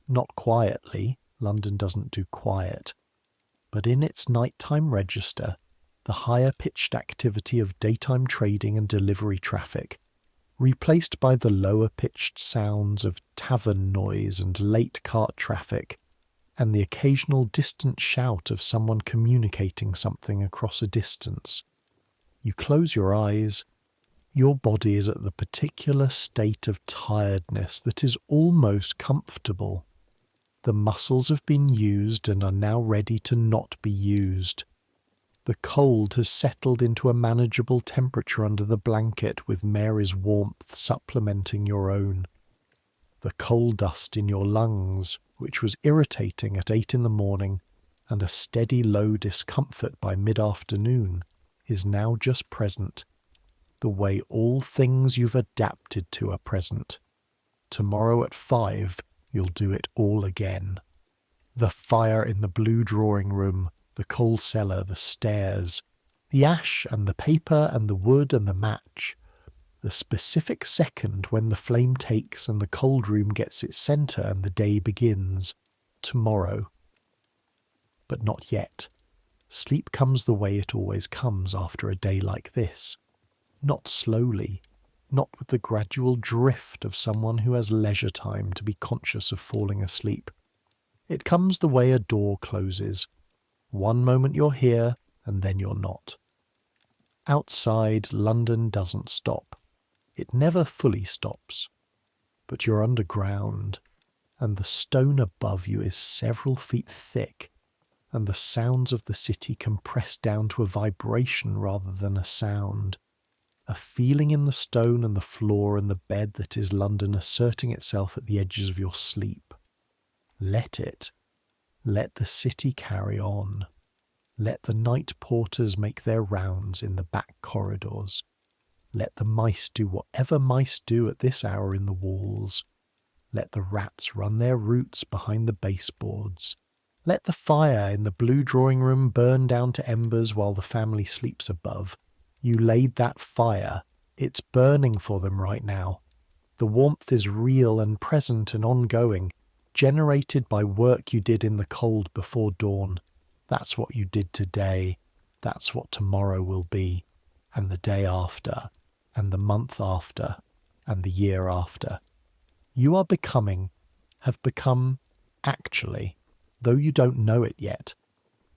Not quietly, London doesn't do quiet, but in its nighttime register, the higher-pitched activity of daytime trading and delivery traffic, replaced by the lower-pitched sounds of tavern noise and late cart traffic, and the occasional distant shout of someone communicating something across a distance. You close your eyes, Your body is at the particular state of tiredness that is almost comfortable. The muscles have been used and are now ready to not be used. The cold has settled into a manageable temperature under the blanket, with Mary's warmth supplementing your own. The coal dust in your lungs, which was irritating at 8 in the morning, and a steady low discomfort by mid-afternoon, is now just present, the way all things you've adapted to are present. Tomorrow at 5, you'll do it all again. The fire in the blue drawing room, the coal cellar, the stairs, the ash and the paper and the wood and the match, the specific second when the flame takes and the cold room gets its centre and the day begins. Tomorrow. But not yet. Sleep comes the way it always comes after a day like this. Not slowly, not with the gradual drift of someone who has leisure time to be conscious of falling asleep. It comes the way a door closes. One moment you're here, and then you're not. Outside, London doesn't stop. It never fully stops. But you're underground, and the stone above you is several feet thick, and the sounds of the city compress down to a vibration rather than a sound. A feeling in the stone and the floor and the bed that is London asserting itself at the edges of your sleep. Let it. Let the city carry on. Let the night porters make their rounds in the back corridors. Let the mice do whatever mice do at this hour in the walls. Let the rats run their roots behind the baseboards. Let the fire in the blue drawing room burn down to embers while the family sleeps above. You laid that fire. It's burning for them right now. The warmth is real and present and ongoing, generated by work you did in the cold before dawn. That's what you did today. That's what tomorrow will be, and the day after, and the month after, and the year after. You are becoming, have become, actually, though you don't know it yet,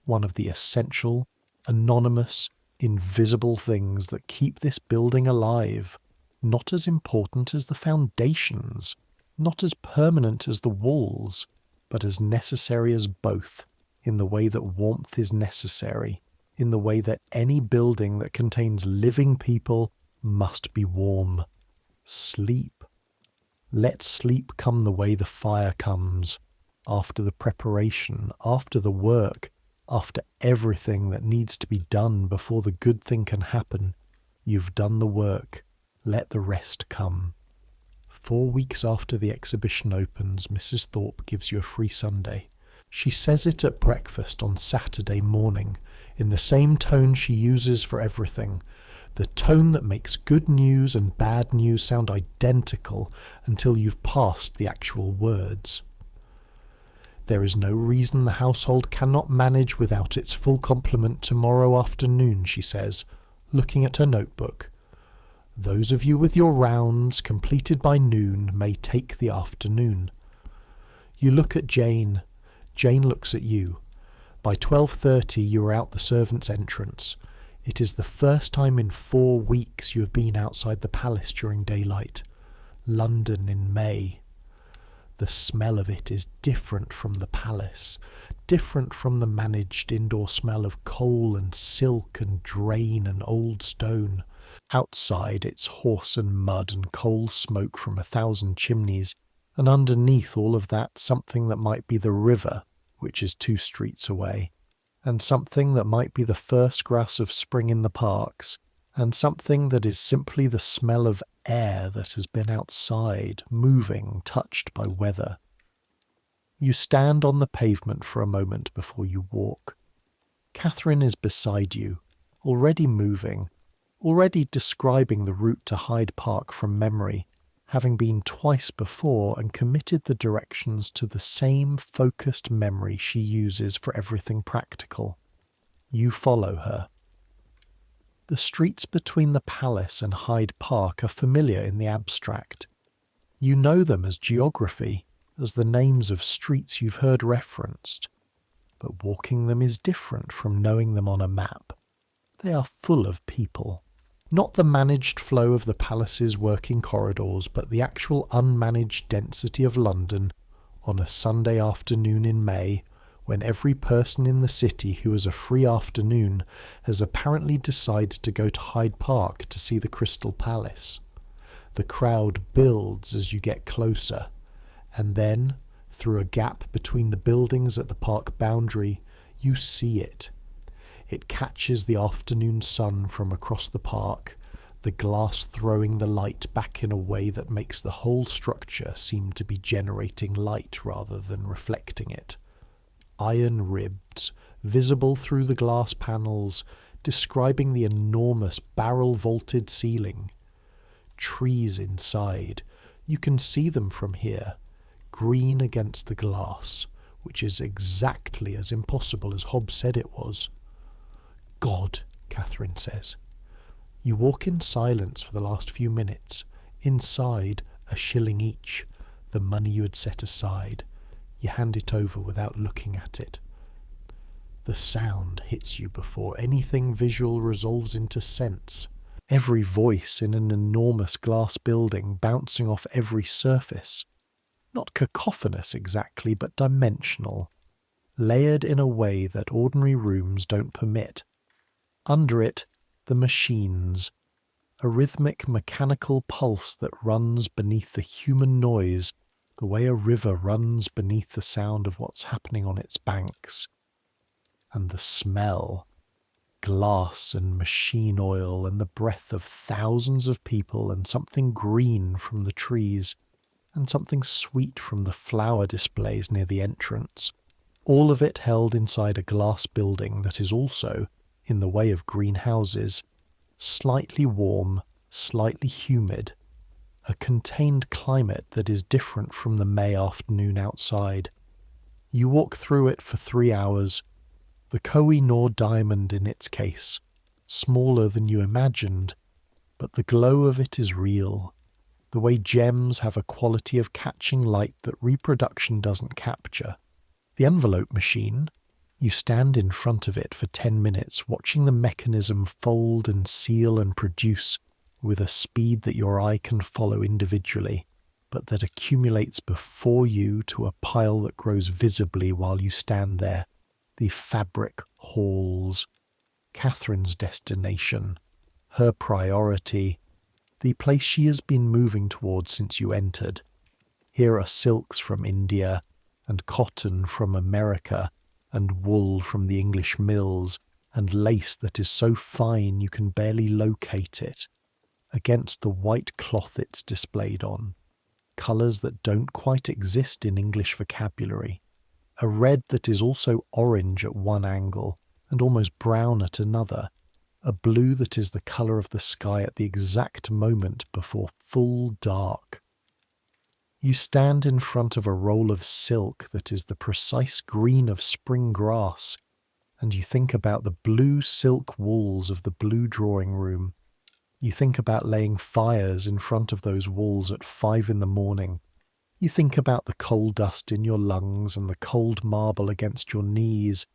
one of the essential, anonymous, invisible things that keep this building alive, not as important as the foundations, not as permanent as the walls, but as necessary as both, in the way that warmth is necessary, in the way that any building that contains living people must be warm. Sleep. Let sleep come the way the fire comes, after the preparation, after the work, after everything that needs to be done before the good thing can happen. You've done the work. Let the rest come. 4 weeks after the exhibition opens, Mrs. Thorpe gives you a free Sunday. She says it at breakfast on Saturday morning, in the same tone she uses for everything, the tone that makes good news and bad news sound identical until you've passed the actual words. There is no reason the household cannot manage without its full complement tomorrow afternoon, she says, looking at her notebook. Those of you with your rounds completed by noon may take the afternoon. You look at Jane. Jane looks at you. By 12:30 you are out the servants' entrance. It is the first time in 4 weeks you have been outside the palace during daylight. London in May. The smell of it is different from the palace, different from the managed indoor smell of coal and silk and drain and old stone. Outside it's horse and mud and coal smoke from 1,000 chimneys, and underneath all of that something that might be the river, which is 2 streets away, and something that might be the first grass of spring in the parks, and something that is simply the smell of air that has been outside, moving, touched by weather. You stand on the pavement for a moment before you walk. Catherine is beside you, already moving, already describing the route to Hyde Park from memory, having been twice before and committed the directions to the same focused memory she uses for everything practical. You follow her. The streets between the palace and Hyde Park are familiar in the abstract. You know them as geography, as the names of streets you've heard referenced. But walking them is different from knowing them on a map. They are full of people. Not the managed flow of the palace's working corridors, but the actual unmanaged density of London on a Sunday afternoon in May, when every person in the city who has a free afternoon has apparently decided to go to Hyde Park to see the Crystal Palace. The crowd builds as you get closer, and then, through a gap between the buildings at the park boundary, you see it. It catches the afternoon sun from across the park, the glass throwing the light back in a way that makes the whole structure seem to be generating light rather than reflecting it. Iron ribs, visible through the glass panels, describing the enormous barrel-vaulted ceiling. Trees inside. You can see them from here, green against the glass, which is exactly as impossible as Hobbes said it was. God, Catherine says. You walk in silence for the last few minutes. Inside, a shilling each, the money you had set aside. You hand it over without looking at it. The sound hits you before anything visual resolves into sense. Every voice in an enormous glass building bouncing off every surface. Not cacophonous exactly, but dimensional. Layered in a way that ordinary rooms don't permit. Under it, the machines, a rhythmic mechanical pulse that runs beneath the human noise, the way a river runs beneath the sound of what's happening on its banks. And the smell, glass and machine oil and the breath of thousands of people and something green from the trees and something sweet from the flower displays near the entrance, all of it held inside a glass building that is also, in the way of greenhouses, slightly warm, slightly humid, a contained climate that is different from the May afternoon outside. You walk through it for 3 hours, the Koh-i-Noor diamond in its case, smaller than you imagined, but the glow of it is real, the way gems have a quality of catching light that reproduction doesn't capture. The envelope machine, you stand in front of it for 10 minutes, watching the mechanism fold and seal and produce with a speed that your eye can follow individually, but that accumulates before you to a pile that grows visibly while you stand there. The fabric halls, Catherine's destination, her priority, the place she has been moving towards since you entered. Here are silks from India, and cotton from America, and wool from the English mills, and lace that is so fine you can barely locate it, against the white cloth it's displayed on, colours that don't quite exist in English vocabulary, a red that is also orange at one angle, and almost brown at another, a blue that is the colour of the sky at the exact moment before full dark. You stand in front of a roll of silk that is the precise green of spring grass, and you think about the blue silk walls of the blue drawing room. You think about laying fires in front of those walls at 5 in the morning. You think about the coal dust in your lungs and the cold marble against your knees.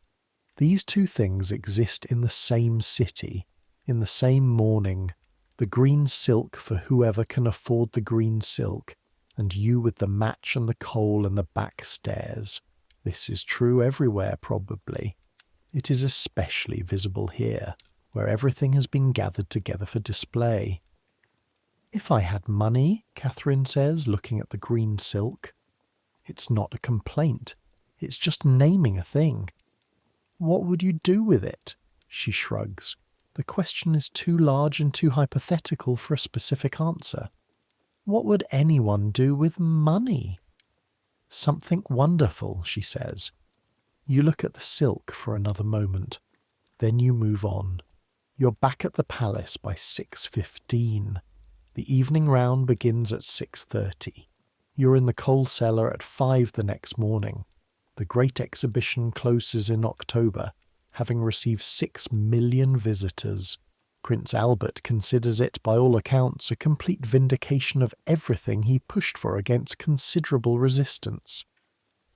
These two things exist in the same city, in the same morning. The green silk for whoever can afford the green silk, and you with the match and the coal and the back stairs. This is true everywhere, probably. It is especially visible here, where everything has been gathered together for display. If I had money, Catherine says, looking at the green silk. It's not a complaint. It's just naming a thing. What would you do with it? She shrugs. The question is too large and too hypothetical for a specific answer. What would anyone do with money? Something wonderful, she says. You look at the silk for another moment. Then you move on. You're back at the palace by 6:15. The evening round begins at 6:30. You're in the coal cellar at 5 the next morning. The great exhibition closes in October, having received 6 million visitors. Prince Albert considers it, by all accounts, a complete vindication of everything he pushed for against considerable resistance.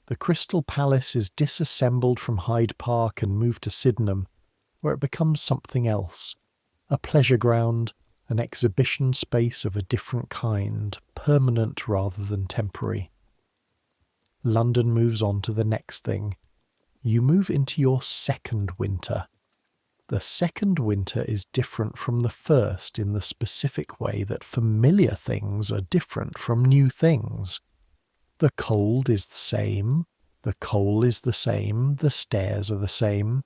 The Crystal Palace is disassembled from Hyde Park and moved to Sydenham, where it becomes something else. A pleasure ground, an exhibition space of a different kind, permanent rather than temporary. London moves on to the next thing. You move into your second winter. The second winter is different from the first in the specific way that familiar things are different from new things. The cold is the same, the coal is the same, the stairs are the same,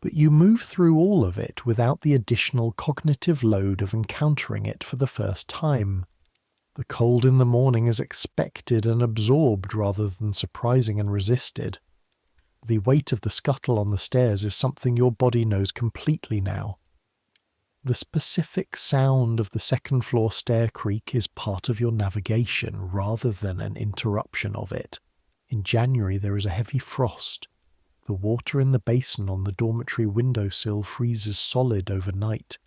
but you move through all of it without the additional cognitive load of encountering it for the first time. The cold in the morning is expected and absorbed rather than surprising and resisted. The weight of the scuttle on the stairs is something your body knows completely now. The specific sound of the second floor stair creak is part of your navigation rather than an interruption of it. In January there is a heavy frost. The water in the basin on the dormitory windowsill freezes solid overnight.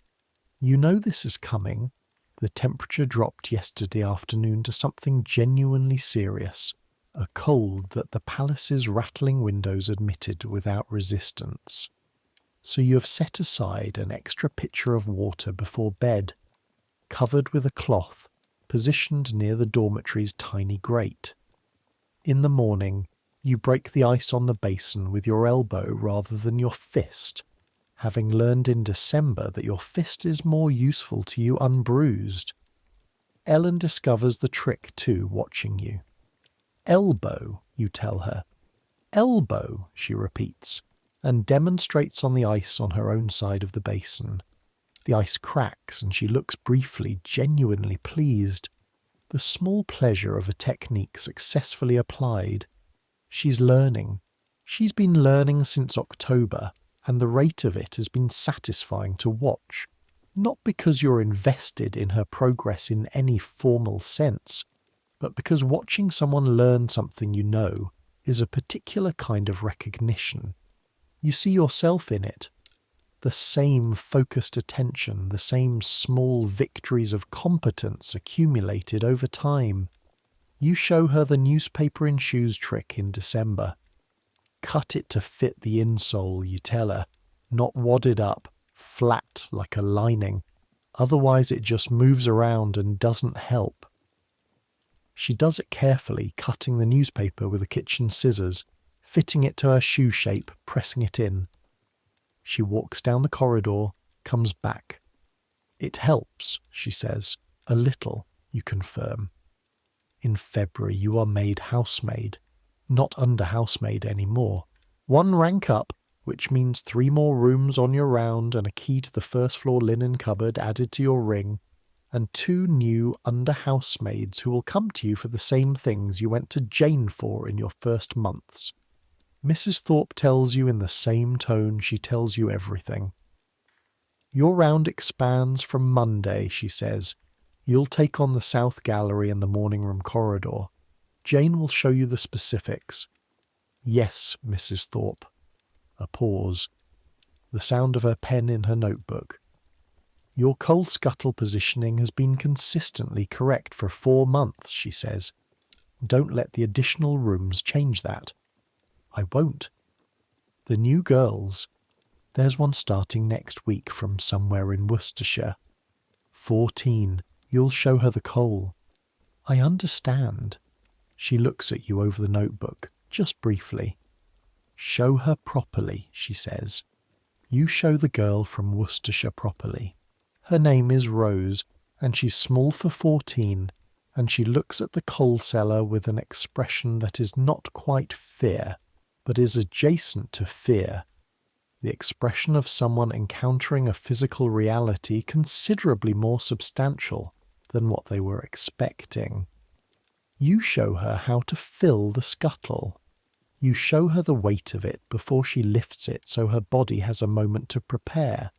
You know this is coming. The temperature dropped yesterday afternoon to something genuinely serious, a cold that the palace's rattling windows admitted without resistance. So you have set aside an extra pitcher of water before bed, covered with a cloth, positioned near the dormitory's tiny grate. In the morning, you break the ice on the basin with your elbow rather than your fist, having learned in December that your fist is more useful to you unbruised. Ellen discovers the trick too, watching you. Elbow, you tell her. Elbow, she repeats, and demonstrates on the ice on her own side of the basin. The ice cracks, and she looks briefly, genuinely pleased. The small pleasure of a technique successfully applied. She's learning. She's been learning since October, and the rate of it has been satisfying to watch. Not because you're invested in her progress in any formal sense, but because watching someone learn something you know is a particular kind of recognition. You see yourself in it. The same focused attention, the same small victories of competence accumulated over time. You show her the newspaper in shoes trick in December. Cut it to fit the insole, you tell her, not wadded up, flat like a lining. Otherwise it just moves around and doesn't help. She does it carefully, cutting the newspaper with the kitchen scissors, fitting it to her shoe shape, pressing it in. She walks down the corridor, comes back. It helps, she says. A little, you confirm. In February you are made housemaid. Not under housemaid anymore. One rank up, which means 3 more rooms on your round and a key to the first floor linen cupboard added to your ring, and 2 new under housemaids who will come to you for the same things you went to Jane for in your first months. Mrs. Thorpe tells you in the same tone she tells you everything. Your round expands from Monday, she says. You'll take on the south gallery and the morning room corridor. Jane will show you the specifics. Yes, Mrs. Thorpe. A pause. The sound of her pen in her notebook. Your coal scuttle positioning has been consistently correct for 4 months, she says. Don't let the additional rooms change that. I won't. The new girls. There's one starting next week from somewhere in Worcestershire. 14. You'll show her the coal. I understand. She looks at you over the notebook, just briefly. Show her properly, she says. You show the girl from Worcestershire properly. Her name is Rose, and she's small for 14, and she looks at the coal cellar with an expression that is not quite fear, but is adjacent to fear. The expression of someone encountering a physical reality considerably more substantial than what they were expecting. You show her how to fill the scuttle. You show her the weight of it before she lifts it so her body has a moment to prepare.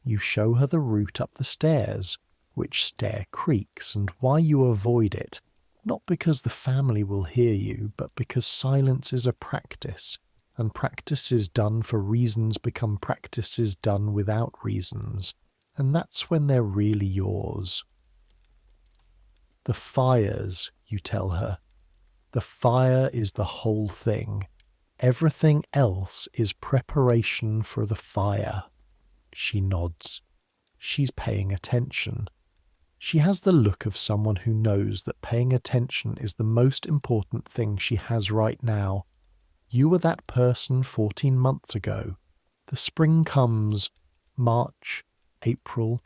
You show her the route up the stairs, which stair creaks and why you avoid it, not because the family will hear you, but because silence is a practice, and practices done for reasons become practices done without reasons, and that's when they're really yours. The fires, you tell her. The fire is the whole thing. Everything else is preparation for the fire. She nods. She's paying attention. She has the look of someone who knows that paying attention is the most important thing she has right now. You were that person 14 months ago. The spring comes, March, April,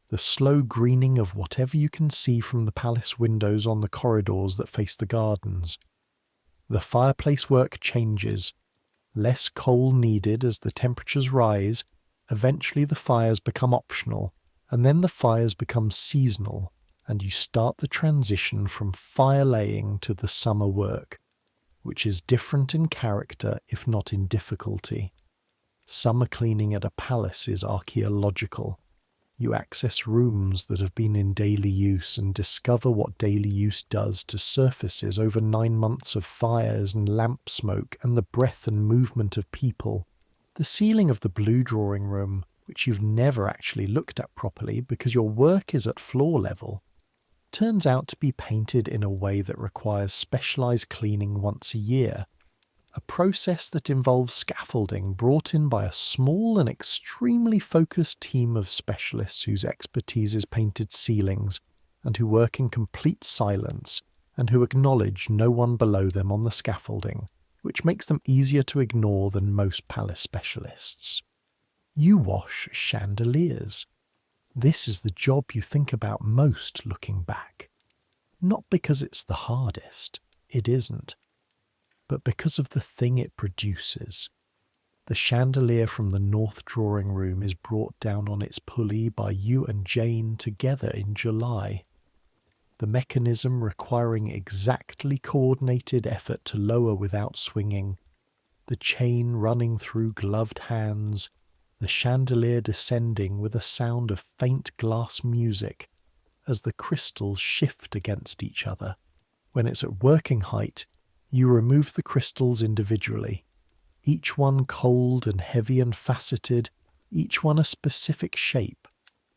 the slow greening of whatever you can see from the palace windows on the corridors that face the gardens. The fireplace work changes. Less coal needed as the temperatures rise. Eventually the fires become optional, and then the fires become seasonal, and you start the transition from fire laying to the summer work, which is different in character if not in difficulty. Summer cleaning at a palace is archaeological. You access rooms that have been in daily use and discover what daily use does to surfaces over 9 months of fires and lamp smoke and the breath and movement of people. The ceiling of the blue drawing room, which you've never actually looked at properly because your work is at floor level, turns out to be painted in a way that requires specialised cleaning once a year. A process that involves scaffolding brought in by a small and extremely focused team of specialists whose expertise is painted ceilings and who work in complete silence and who acknowledge no one below them on the scaffolding, which makes them easier to ignore than most palace specialists. You wash chandeliers. This is the job you think about most looking back. Not because it's the hardest, it isn't, but because of the thing it produces. The chandelier from the north drawing room is brought down on its pulley by you and Jane together in July. The mechanism requiring exactly coordinated effort to lower without swinging, the chain running through gloved hands, the chandelier descending with a sound of faint glass music as the crystals shift against each other. When it's at working height, you remove the crystals individually, each one cold and heavy and faceted, each one a specific shape,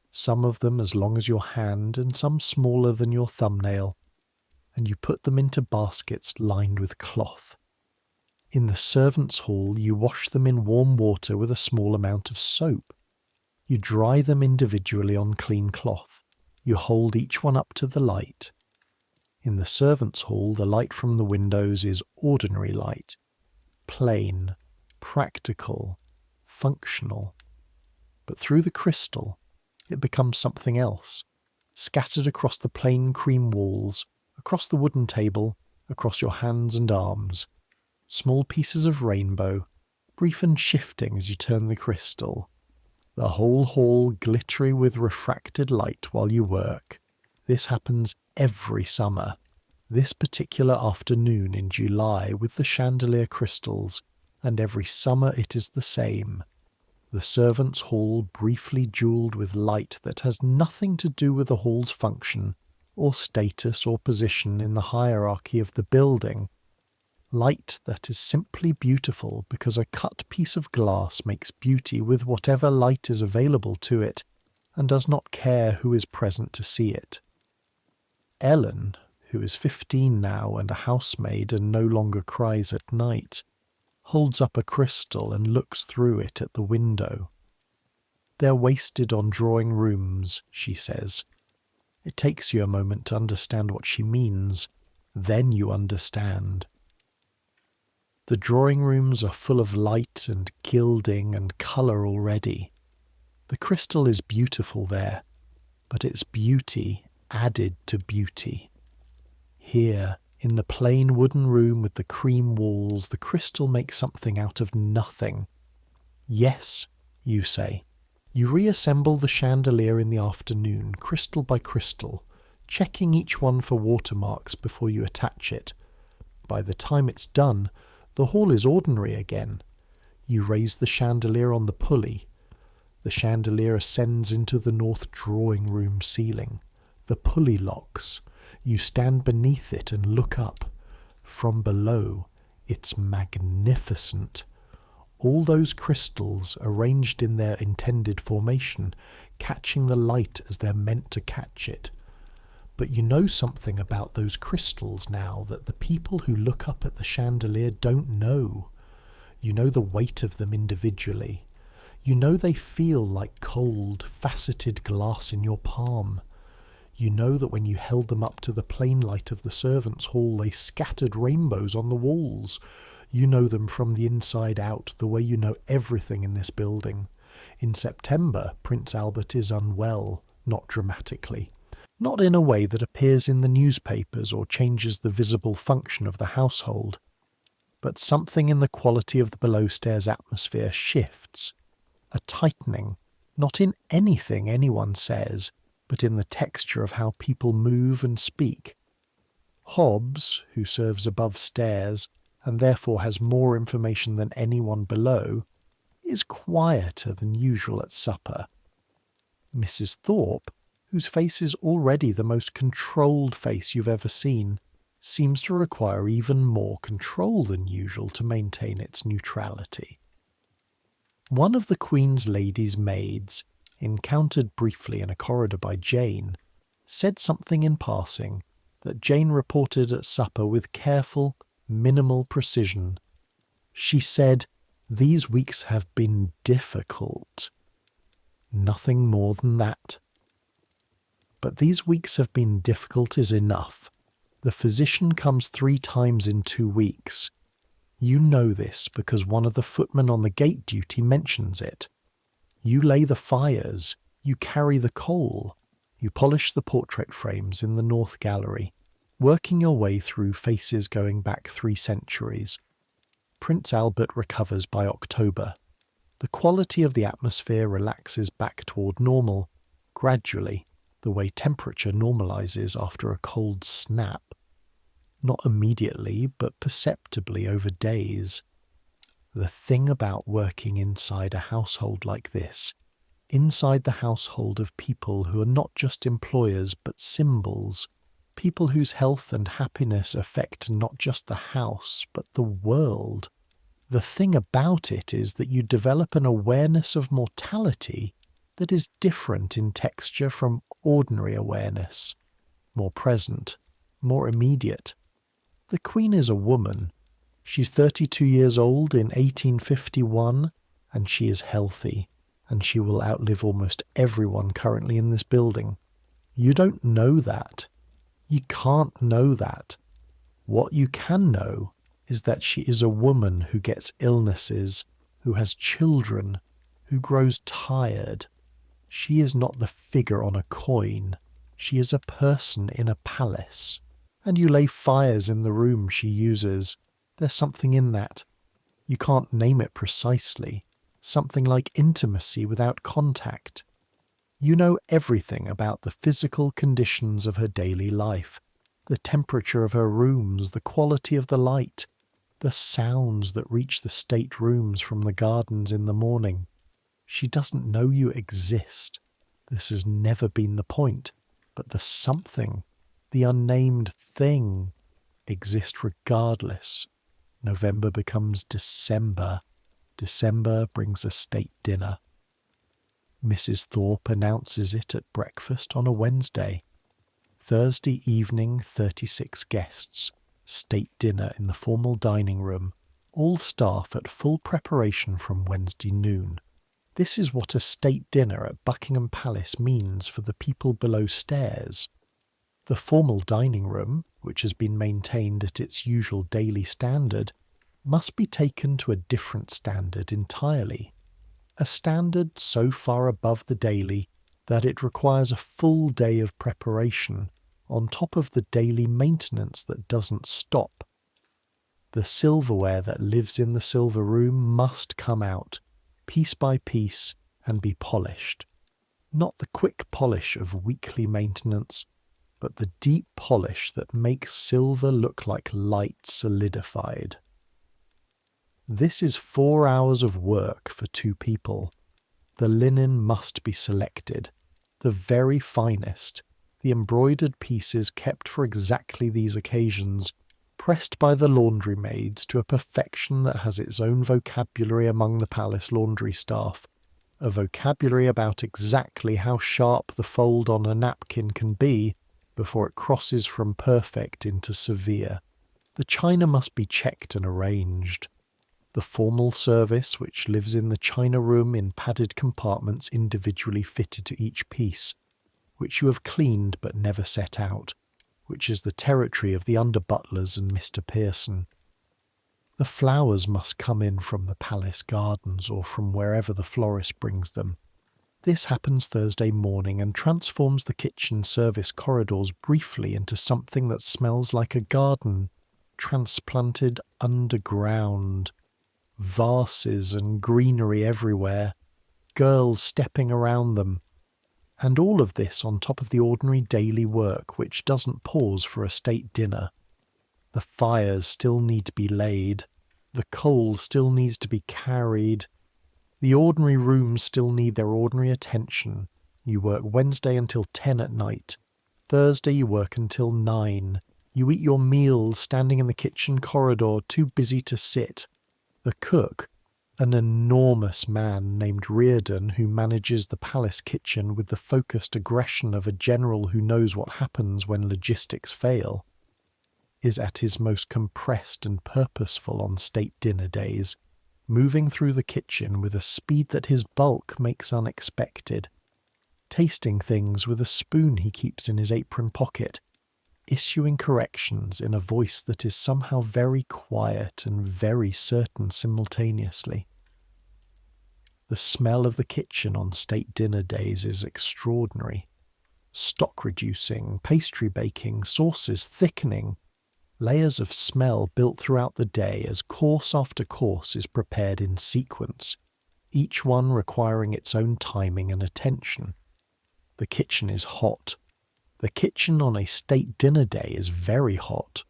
some of them as long as your hand and some smaller than your thumbnail, and you put them into baskets lined with cloth. In the servants' hall, you wash them in warm water with a small amount of soap. You dry them individually on clean cloth. You hold each one up to the light. In the servants' hall, the light from the windows is ordinary light, plain, practical, functional. But through the crystal, it becomes something else, scattered across the plain cream walls, across the wooden table, across your hands and arms. Small pieces of rainbow, brief and shifting as you turn the crystal. The whole hall glittery with refracted light while you work. This happens every summer. This particular afternoon in July with the chandelier crystals, and every summer it is the same. The servants' hall briefly jewelled with light that has nothing to do with the hall's function, or status or position in the hierarchy of the building. Light that is simply beautiful because a cut piece of glass makes beauty with whatever light is available to it, and does not care who is present to see it. Ellen, who is 15 now and a housemaid and no longer cries at night, holds up a crystal and looks through it at the window. "They're wasted on drawing rooms," she says. It takes you a moment to understand what she means. Then you understand. The drawing rooms are full of light and gilding and colour already. The crystal is beautiful there, but it's beauty added to beauty. Here, in the plain wooden room with the cream walls, the crystal makes something out of nothing. Yes, you say. You reassemble the chandelier in the afternoon, crystal by crystal, checking each one for watermarks before you attach it. By the time it's done, the hall is ordinary again. You raise the chandelier on the pulley. The chandelier ascends into the north drawing room ceiling. The pulley locks. You stand beneath it and look up. From below, it's magnificent. All those crystals arranged in their intended formation, catching the light as they're meant to catch it. But you know something about those crystals now that the people who look up at the chandelier don't know. You know the weight of them individually. You know they feel like cold, faceted glass in your palm. You know that when you held them up to the plain light of the servants' hall, they scattered rainbows on the walls. You know them from the inside out, the way you know everything in this building. In September, Prince Albert is unwell, not dramatically. Not in a way that appears in the newspapers or changes the visible function of the household. But something in the quality of the below-stairs atmosphere shifts. A tightening, not in anything anyone says, but in the texture of how people move and speak. Hobbs, who serves above stairs, and therefore has more information than anyone below, is quieter than usual at supper. Mrs. Thorpe, whose face is already the most controlled face you've ever seen, seems to require even more control than usual to maintain its neutrality. One of the Queen's ladies' maids, encountered briefly in a corridor by Jane, said something in passing that Jane reported at supper with careful, minimal precision. She said, "These weeks have been difficult." Nothing more than that. But these weeks have been difficult is enough. The physician comes 3 times in 2 weeks. You know this because one of the footmen on the gate duty mentions it. You lay the fires, you carry the coal, you polish the portrait frames in the North Gallery, working your way through faces going back 3 centuries. Prince Albert recovers by October. The quality of the atmosphere relaxes back toward normal, gradually, the way temperature normalizes after a cold snap. Not immediately, but perceptibly over days. The thing about working inside a household like this, inside the household of people who are not just employers but symbols, people whose health and happiness affect not just the house but the world. The thing about it is that you develop an awareness of mortality that is different in texture from ordinary awareness, more present, more immediate. The Queen is a woman. She's 32 years old in 1851, and she is healthy, and she will outlive almost everyone currently in this building. You don't know that. You can't know that. What you can know is that she is a woman who gets illnesses, who has children, who grows tired. She is not the figure on a coin. She is a person in a palace. And you lay fires in the room she uses. There's something in that. You can't name it precisely. Something like intimacy without contact. You know everything about the physical conditions of her daily life, the temperature of her rooms, the quality of the light, the sounds that reach the state rooms from the gardens in the morning. She doesn't know you exist. This has never been the point, but the something, the unnamed thing, exists regardless. November becomes December. December brings a state dinner. Mrs. Thorpe announces it at breakfast on a Wednesday. Thursday evening, 36 guests. State dinner in the formal dining room. All staff at full preparation from Wednesday noon. This is what a state dinner at Buckingham Palace means for the people below stairs. The formal dining room, which has been maintained at its usual daily standard, must be taken to a different standard entirely. A standard so far above the daily that it requires a full day of preparation on top of the daily maintenance that doesn't stop. The silverware that lives in the silver room must come out, piece by piece, and be polished. Not the quick polish of weekly maintenance, but the deep polish that makes silver look like light solidified. This is 4 hours of work for 2 people. The linen must be selected, the very finest, the embroidered pieces kept for exactly these occasions, pressed by the laundry maids to a perfection that has its own vocabulary among the palace laundry staff, a vocabulary about exactly how sharp the fold on a napkin can be before it crosses from perfect into severe. The china must be checked and arranged. The formal service, which lives in the china room in padded compartments individually fitted to each piece, which you have cleaned but never set out, which is the territory of the under-butlers and Mr. Pearson. The flowers must come in from the palace gardens or from wherever the florist brings them. This happens Thursday morning and transforms the kitchen service corridors briefly into something that smells like a garden, transplanted underground. Vases and greenery everywhere, girls stepping around them, and all of this on top of the ordinary daily work which doesn't pause for a state dinner. The fires still need to be laid, the coal still needs to be carried, the ordinary rooms still need their ordinary attention. You work Wednesday until 10 at night, Thursday you work until 9, you eat your meals standing in the kitchen corridor too busy to sit. The cook, an enormous man named Reardon who manages the palace kitchen with the focused aggression of a general who knows what happens when logistics fail, is at his most compressed and purposeful on state dinner days, moving through the kitchen with a speed that his bulk makes unexpected, tasting things with a spoon he keeps in his apron pocket, issuing corrections in a voice that is somehow very quiet and very certain simultaneously. The smell of the kitchen on state dinner days is extraordinary. Stock reducing, pastry baking, sauces thickening, layers of smell built throughout the day as course after course is prepared in sequence, each one requiring its own timing and attention. The kitchen is hot. The kitchen on a state dinner day is very hot,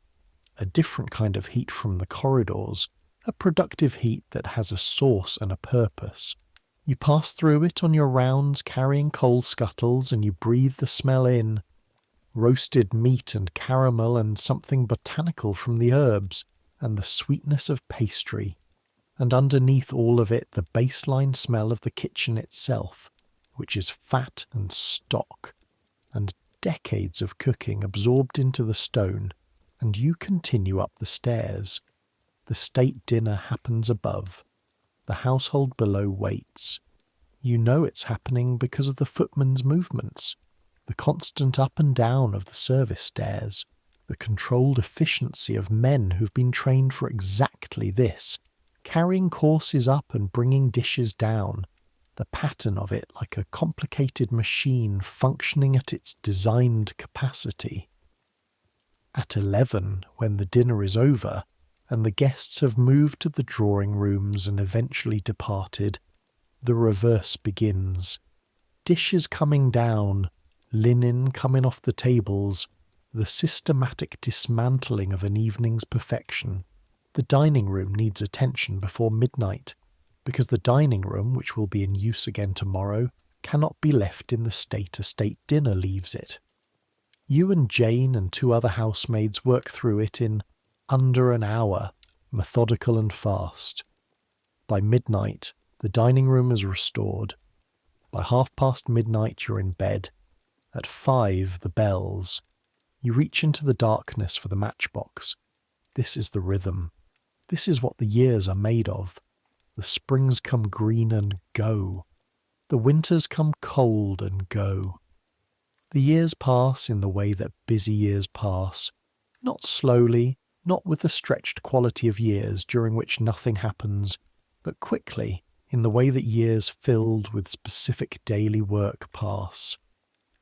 a different kind of heat from the corridors, a productive heat that has a source and a purpose. You pass through it on your rounds carrying coal scuttles and you breathe the smell in, roasted meat and caramel and something botanical from the herbs and the sweetness of pastry, and underneath all of it the baseline smell of the kitchen itself, which is fat and stock, and decades of cooking absorbed into the stone, and you continue up the stairs. The state dinner happens above. The household below waits. You know it's happening because of the footman's movements, the constant up and down of the service stairs, the controlled efficiency of men who've been trained for exactly this, carrying courses up and bringing dishes down, the pattern of it like a complicated machine functioning at its designed capacity. At 11, when the dinner is over, and the guests have moved to the drawing rooms and eventually departed, the reverse begins. Dishes coming down, linen coming off the tables, the systematic dismantling of an evening's perfection. The dining room needs attention before midnight, because the dining room, which will be in use again tomorrow, cannot be left in the state a state dinner leaves it. You and Jane and 2 other housemaids work through it in under an hour, methodical and fast. By midnight, the dining room is restored. By midnight, you're in bed. At 5, the bells. You reach into the darkness for the matchbox. This is the rhythm. This is what the years are made of. The springs come green and go. The winters come cold and go. The years pass in the way that busy years pass, not slowly, not with the stretched quality of years during which nothing happens, but quickly in the way that years filled with specific daily work pass.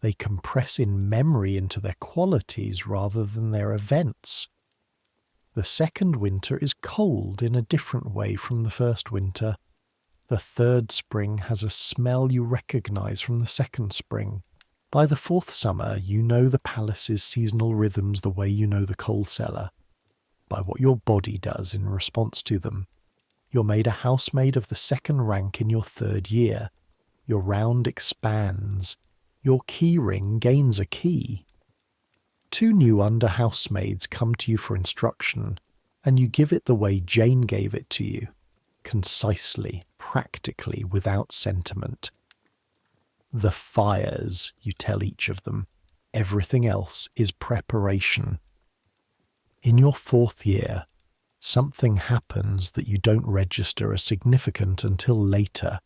They compress in memory into their qualities rather than their events. The second winter is cold in a different way from the first winter. The third spring has a smell you recognize from the second spring. By the 4th summer, you know the palace's seasonal rhythms the way you know the coal cellar, by what your body does in response to them. You're made a housemaid of the 2nd rank in your 3rd year. Your round expands. Your key ring gains a key. 2 new under housemaids come to you for instruction, and you give it the way Jane gave it to you, concisely, practically, without sentiment. The fires, you tell each of them. Everything else is preparation. In your 4th year, Something happens that you don't register as significant until later.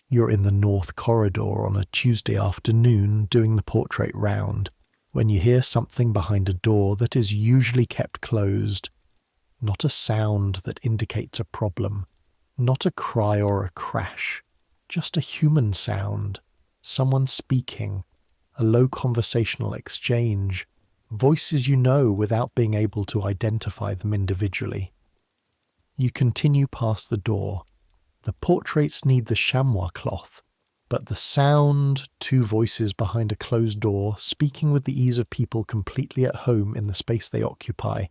You're in the North Corridor on a Tuesday afternoon doing the portrait round when you hear something behind a door that is usually kept closed. Not a sound that indicates a problem, not a cry or a crash, just a human sound, someone speaking, a low conversational exchange, voices you know without being able to identify them individually. You continue past the door. The portraits need the chamois cloth, but the sound, two voices behind a closed door, speaking with the ease of people completely at home in the space they occupy,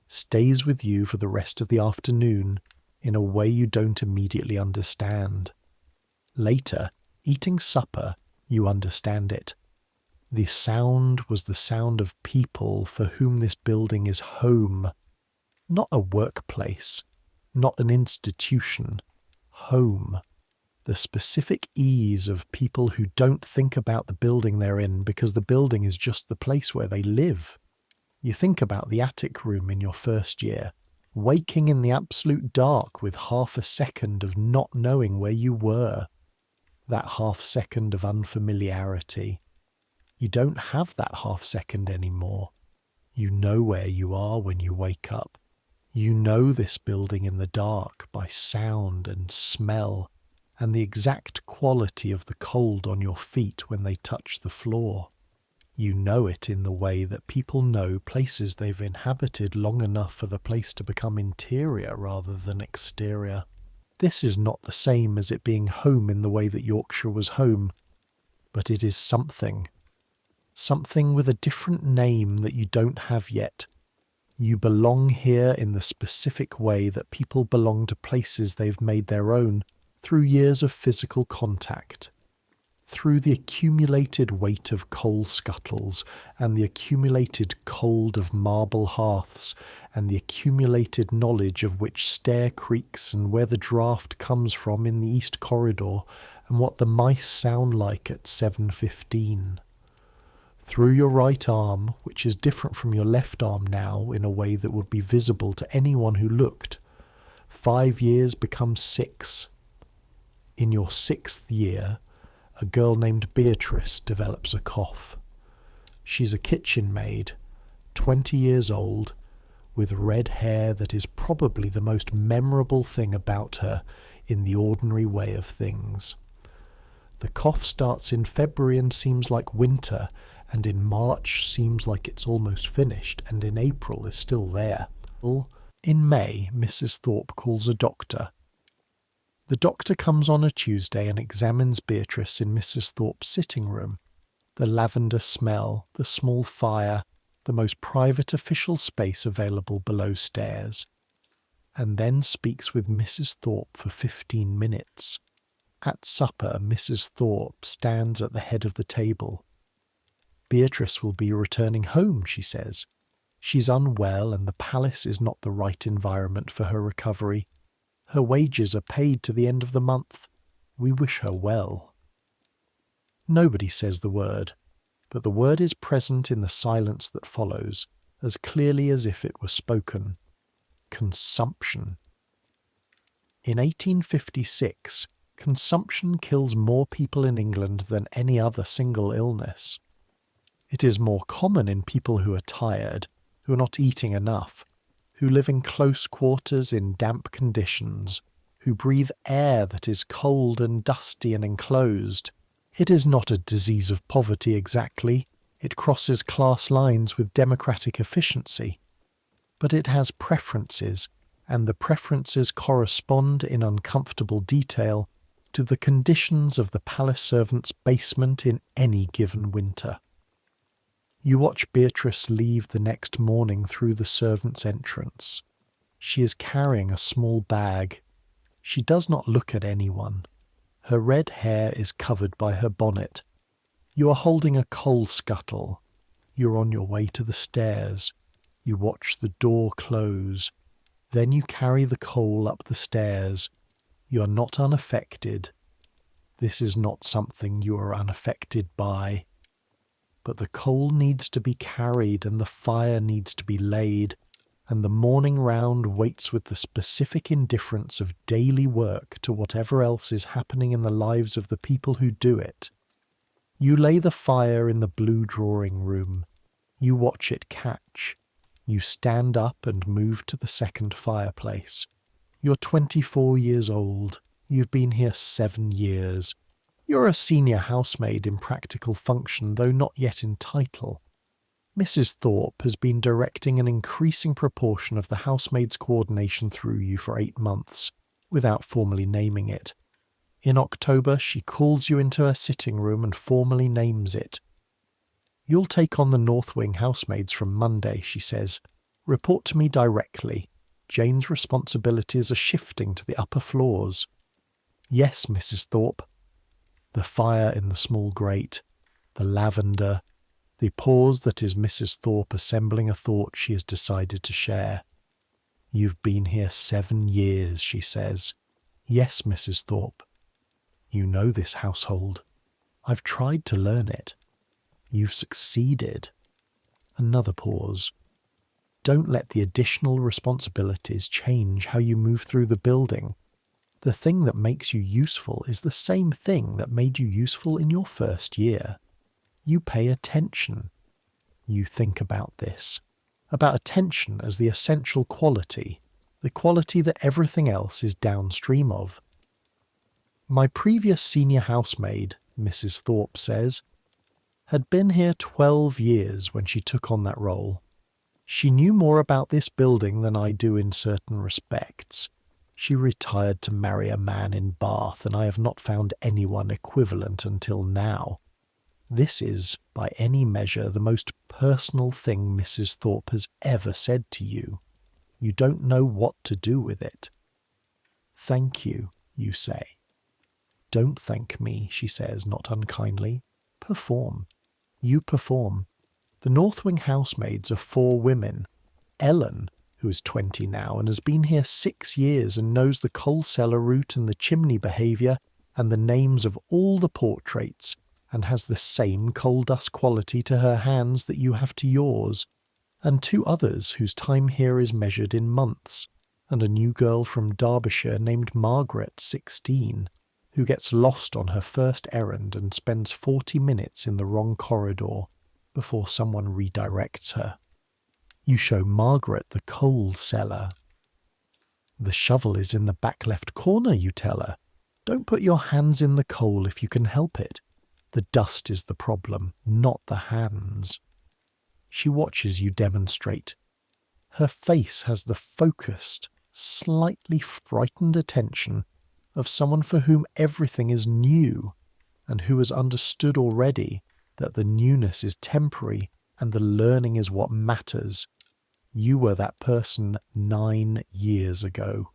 stays with you for the rest of the afternoon in a way you don't immediately understand. Later, eating supper, you understand it. The sound was the sound of people for whom this building is home, not a workplace, not an institution. Home. The specific ease of people who don't think about the building they're in because the building is just the place where they live. You think about the attic room in your first year, waking in the absolute dark with half a second of not knowing where you were. That half second of unfamiliarity. You don't have that half second anymore. You know where you are when you wake up. You know this building in the dark by sound and smell and the exact quality of the cold on your feet when they touch the floor. You know it in the way that people know places they've inhabited long enough for the place to become interior rather than exterior. This is not the same as it being home in the way that Yorkshire was home, but it is something. Something with a different name that you don't have yet. You belong here in the specific way that people belong to places they've made their own through years of physical contact. Through the accumulated weight of coal scuttles and the accumulated cold of marble hearths and the accumulated knowledge of which stair creaks and where the draught comes from in the East Corridor and what the mice sound like at 7:15. Through your right arm, which is different from your left arm now in a way that would be visible to anyone who looked, 5 years becomes 6. In your 6th year, a girl named Beatrice develops a cough. She's a kitchen maid, 20 years old, with red hair that is probably the most memorable thing about her in the ordinary way of things. The cough starts in February and seems like winter, and in March seems like it's almost finished, and in April is still there. In May, Mrs. Thorpe calls a doctor. The doctor comes on a Tuesday and examines Beatrice in Mrs. Thorpe's sitting room. The lavender smell, the small fire, the most private official space available below stairs. And then speaks with Mrs. Thorpe for 15 minutes. At supper, Mrs. Thorpe stands at the head of the table. Beatrice will be returning home, she says. She's unwell and the palace is not the right environment for her recovery. Her wages are paid to the end of the month. We wish her well. Nobody says the word, but the word is present in the silence that follows, as clearly as if it were spoken. Consumption. In 1856, consumption kills more people in England than any other single illness. It is more common in people who are tired, who are not eating enough, who live in close quarters in damp conditions, who breathe air that is cold and dusty and enclosed. It is not a disease of poverty exactly, it crosses class lines with democratic efficiency. But it has preferences, and the preferences correspond in uncomfortable detail to the conditions of the palace servant's basement in any given winter. You watch Beatrice leave the next morning through the servant's entrance. She is carrying a small bag. She does not look at anyone. Her red hair is covered by her bonnet. You are holding a coal scuttle. You're on your way to the stairs. You watch the door close. Then you carry the coal up the stairs. You are not unaffected. This is not something you are unaffected by. But the coal needs to be carried and the fire needs to be laid, and the morning round waits with the specific indifference of daily work to whatever else is happening in the lives of the people who do it. You lay the fire in the blue drawing room. You watch it catch. You stand up and move to the second fireplace. You're 24 years old. You've been here 7 years. You're a senior housemaid in practical function, though not yet in title. Mrs. Thorpe has been directing an increasing proportion of the housemaid's coordination through you for 8 months, without formally naming it. In October, she calls you into her sitting room and formally names it. You'll take on the North Wing housemaids from Monday, she says. Report to me directly. Jane's responsibilities are shifting to the upper floors. Yes, Mrs. Thorpe. The fire in the small grate, the lavender, the pause that is Mrs. Thorpe assembling a thought she has decided to share. You've been here 7 years, she says. Yes, Mrs. Thorpe. You know this household. I've tried to learn it. You've succeeded. Another pause. Don't let the additional responsibilities change how you move through the building. The thing that makes you useful is the same thing that made you useful in your first year. You pay attention. You think about this. About attention as the essential quality, the quality that everything else is downstream of. My previous senior housemaid, Mrs. Thorpe says, had been here 12 years when she took on that role. She knew more about this building than I do in certain respects. She retired to marry a man in Bath, and I have not found anyone equivalent until now. This is, by any measure, the most personal thing Mrs. Thorpe has ever said to you. You don't know what to do with it. Thank you, you say. Don't thank me, she says, not unkindly. Perform. You perform. The North Wing housemaids are 4 women. Ellen, who is 20 now and has been here 6 years and knows the coal cellar route and the chimney behaviour and the names of all the portraits, and has the same coal dust quality to her hands that you have to yours, and 2 others whose time here is measured in months, and a new girl from Derbyshire named Margaret, 16, who gets lost on her first errand and spends 40 minutes in the wrong corridor before someone redirects her. You show Margaret the coal cellar. The shovel is in the back left corner, you tell her. Don't put your hands in the coal if you can help it. The dust is the problem, not the hands. She watches you demonstrate. Her face has the focused, slightly frightened attention of someone for whom everything is new, and who has understood already that the newness is temporary and the learning is what matters. You were that person 9 years ago.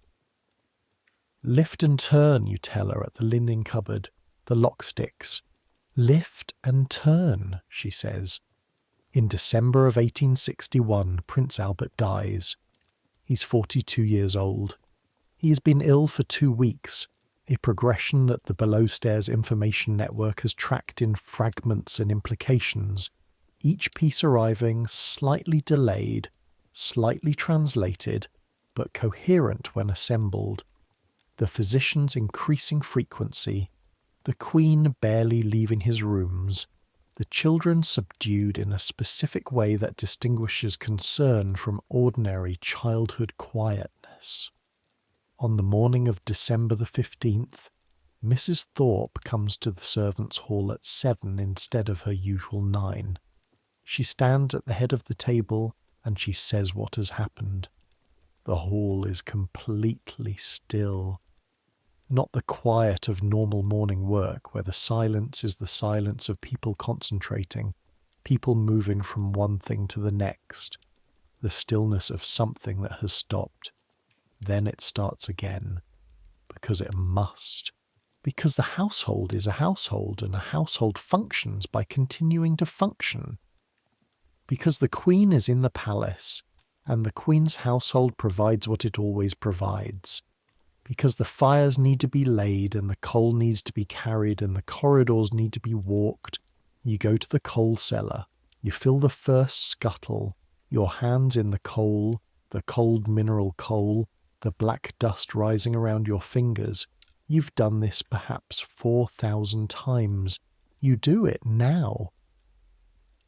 Lift and turn, you tell her at the linen cupboard, the lock sticks. Lift and turn, she says. In December of 1861, Prince Albert dies. He's 42 years old. He has been ill for 2 weeks, a progression that the below-stairs information network has tracked in fragments and implications, each piece arriving slightly delayed, slightly translated, but coherent when assembled. The physician's increasing frequency, the Queen barely leaving his rooms, the children subdued in a specific way that distinguishes concern from ordinary childhood quietness. On the morning of December the 15th, Mrs. Thorpe comes to the servants' hall at 7 instead of her usual 9. She stands at the head of the table and she says what has happened. The hall is completely still. Not the quiet of normal morning work, where the silence is the silence of people concentrating, people moving from one thing to the next, the stillness of something that has stopped. Then it starts again, because it must. Because the household is a household, and a household functions by continuing to function. Because the Queen is in the palace, and the Queen's household provides what it always provides. Because the fires need to be laid, and the coal needs to be carried, and the corridors need to be walked, you go to the coal cellar, you fill the first scuttle, your hands in the coal, the cold mineral coal, the black dust rising around your fingers. You've done this perhaps 4,000 times. You do it now.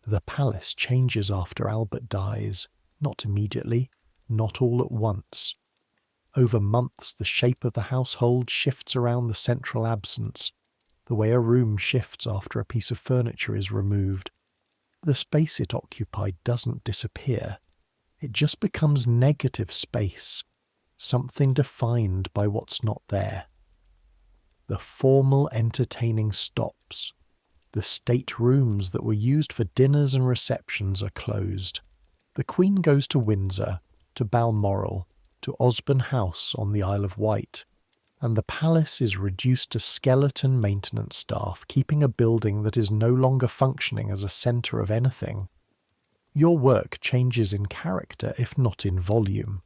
The palace changes after Albert dies, not immediately, not all at once. Over months, the shape of the household shifts around the central absence, the way a room shifts after a piece of furniture is removed. The space it occupied doesn't disappear. It just becomes negative space, something defined by what's not there. The formal entertaining stops. The state rooms that were used for dinners and receptions are closed. The Queen goes to Windsor, to Balmoral, to Osborne House on the Isle of Wight, and the palace is reduced to skeleton maintenance staff, keeping a building that is no longer functioning as a centre of anything. Your work changes in character, if not in volume.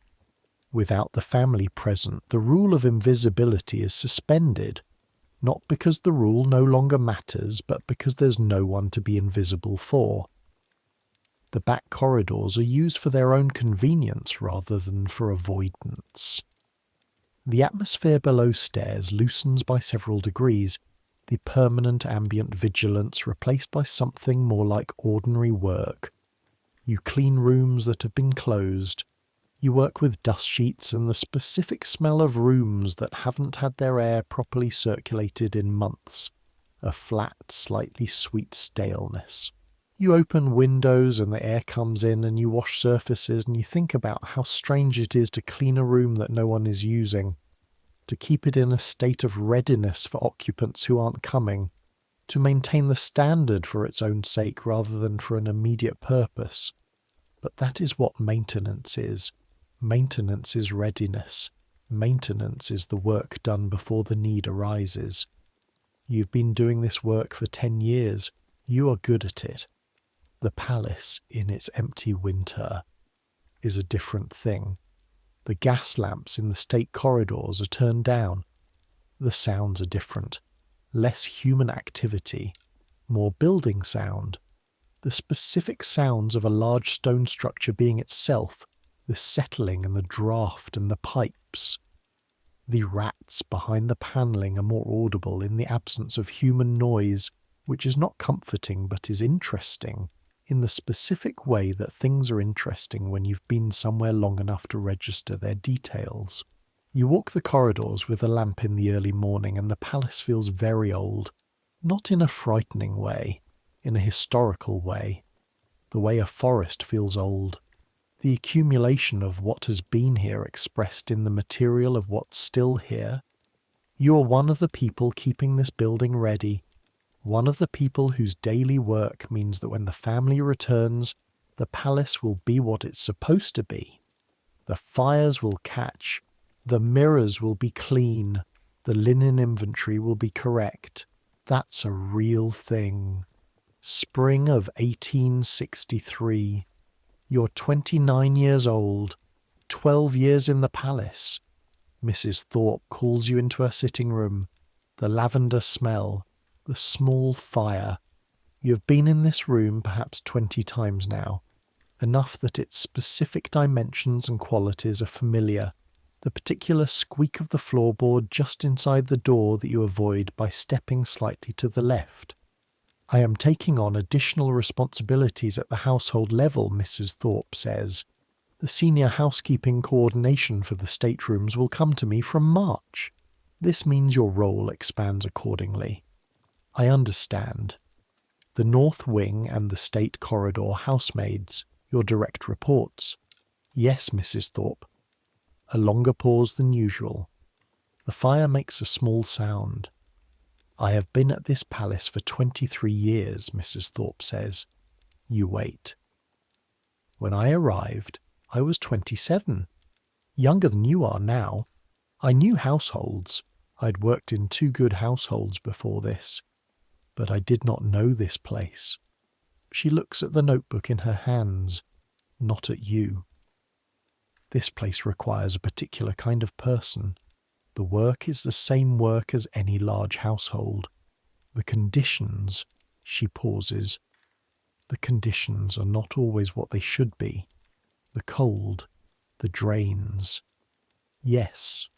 Without the family present, the rule of invisibility is suspended, not because the rule no longer matters, but because there's no one to be invisible for. The back corridors are used for their own convenience rather than for avoidance. The atmosphere below stairs loosens by several degrees, the permanent ambient vigilance replaced by something more like ordinary work. You clean rooms that have been closed. You work with dust sheets and the specific smell of rooms that haven't had their air properly circulated in months, a flat, slightly sweet staleness. You open windows and the air comes in, and you wash surfaces, and you think about how strange it is to clean a room that no one is using, to keep it in a state of readiness for occupants who aren't coming, to maintain the standard for its own sake rather than for an immediate purpose. But that is what maintenance is. Maintenance is readiness. Maintenance is the work done before the need arises. You've been doing this work for 10 years. You are good at it. The palace, in its empty winter, is a different thing. The gas lamps in the state corridors are turned down. The sounds are different. Less human activity, more building sound. The specific sounds of a large stone structure being itself, the settling and the draft and the pipes. The rats behind the panelling are more audible in the absence of human noise, which is not comforting but is interesting, in the specific way that things are interesting when you've been somewhere long enough to register their details. You walk the corridors with a lamp in the early morning, and the palace feels very old, not in a frightening way, in a historical way, the way a forest feels old, the accumulation of what has been here expressed in the material of what's still here. You are one of the people keeping this building ready, one of the people whose daily work means that when the family returns, the palace will be what it's supposed to be. The fires will catch, the mirrors will be clean, the linen inventory will be correct. That's a real thing. Spring of 1863. You're 29 years old, 12 years in the palace. Mrs. Thorpe calls you into her sitting room. The lavender smell, the small fire. You have been in this room perhaps 20 times now, enough that its specific dimensions and qualities are familiar. The particular squeak of the floorboard just inside the door that you avoid by stepping slightly to the left. I am taking on additional responsibilities at the household level, Mrs. Thorpe says. The senior housekeeping coordination for the staterooms will come to me from March. This means your role expands accordingly. I understand. The north wing and the state corridor housemaids, your direct reports. Yes, Mrs. Thorpe. A longer pause than usual. The fire makes a small sound. I have been at this palace for 23 years, Mrs. Thorpe says. You wait. When I arrived, I was 27. Younger than you are now. I knew households. I'd worked in 2 good households before this. But I did not know this place. She looks at the notebook in her hands, not at you. This place requires a particular kind of person. The work is the same work as any large household. The conditions, she pauses. The conditions are not always what they should be. The cold, the drains. Yes.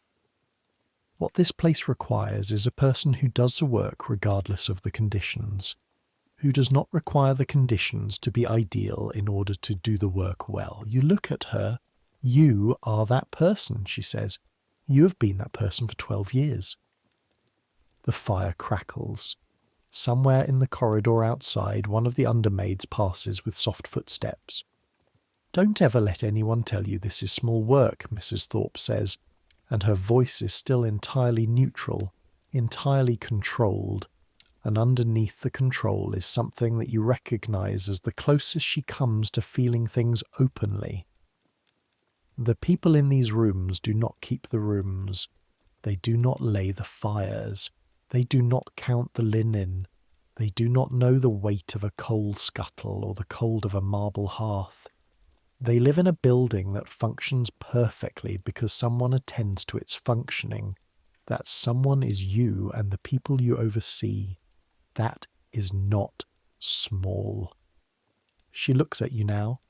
What this place requires is a person who does the work regardless of the conditions, who does not require the conditions to be ideal in order to do the work well. You look at her, you are that person, she says. You have been that person for 12 years. The fire crackles. Somewhere in the corridor outside, one of the undermaids passes with soft footsteps. Don't ever let anyone tell you this is small work, Mrs. Thorpe says, and her voice is still entirely neutral, entirely controlled, and underneath the control is something that you recognise as the closest she comes to feeling things openly. The people in these rooms do not keep the rooms. They do not lay the fires. They do not count the linen. They do not know the weight of a coal scuttle or the cold of a marble hearth. They live in a building that functions perfectly because someone attends to its functioning. That someone is you and the people you oversee. That is not small. She looks at you now.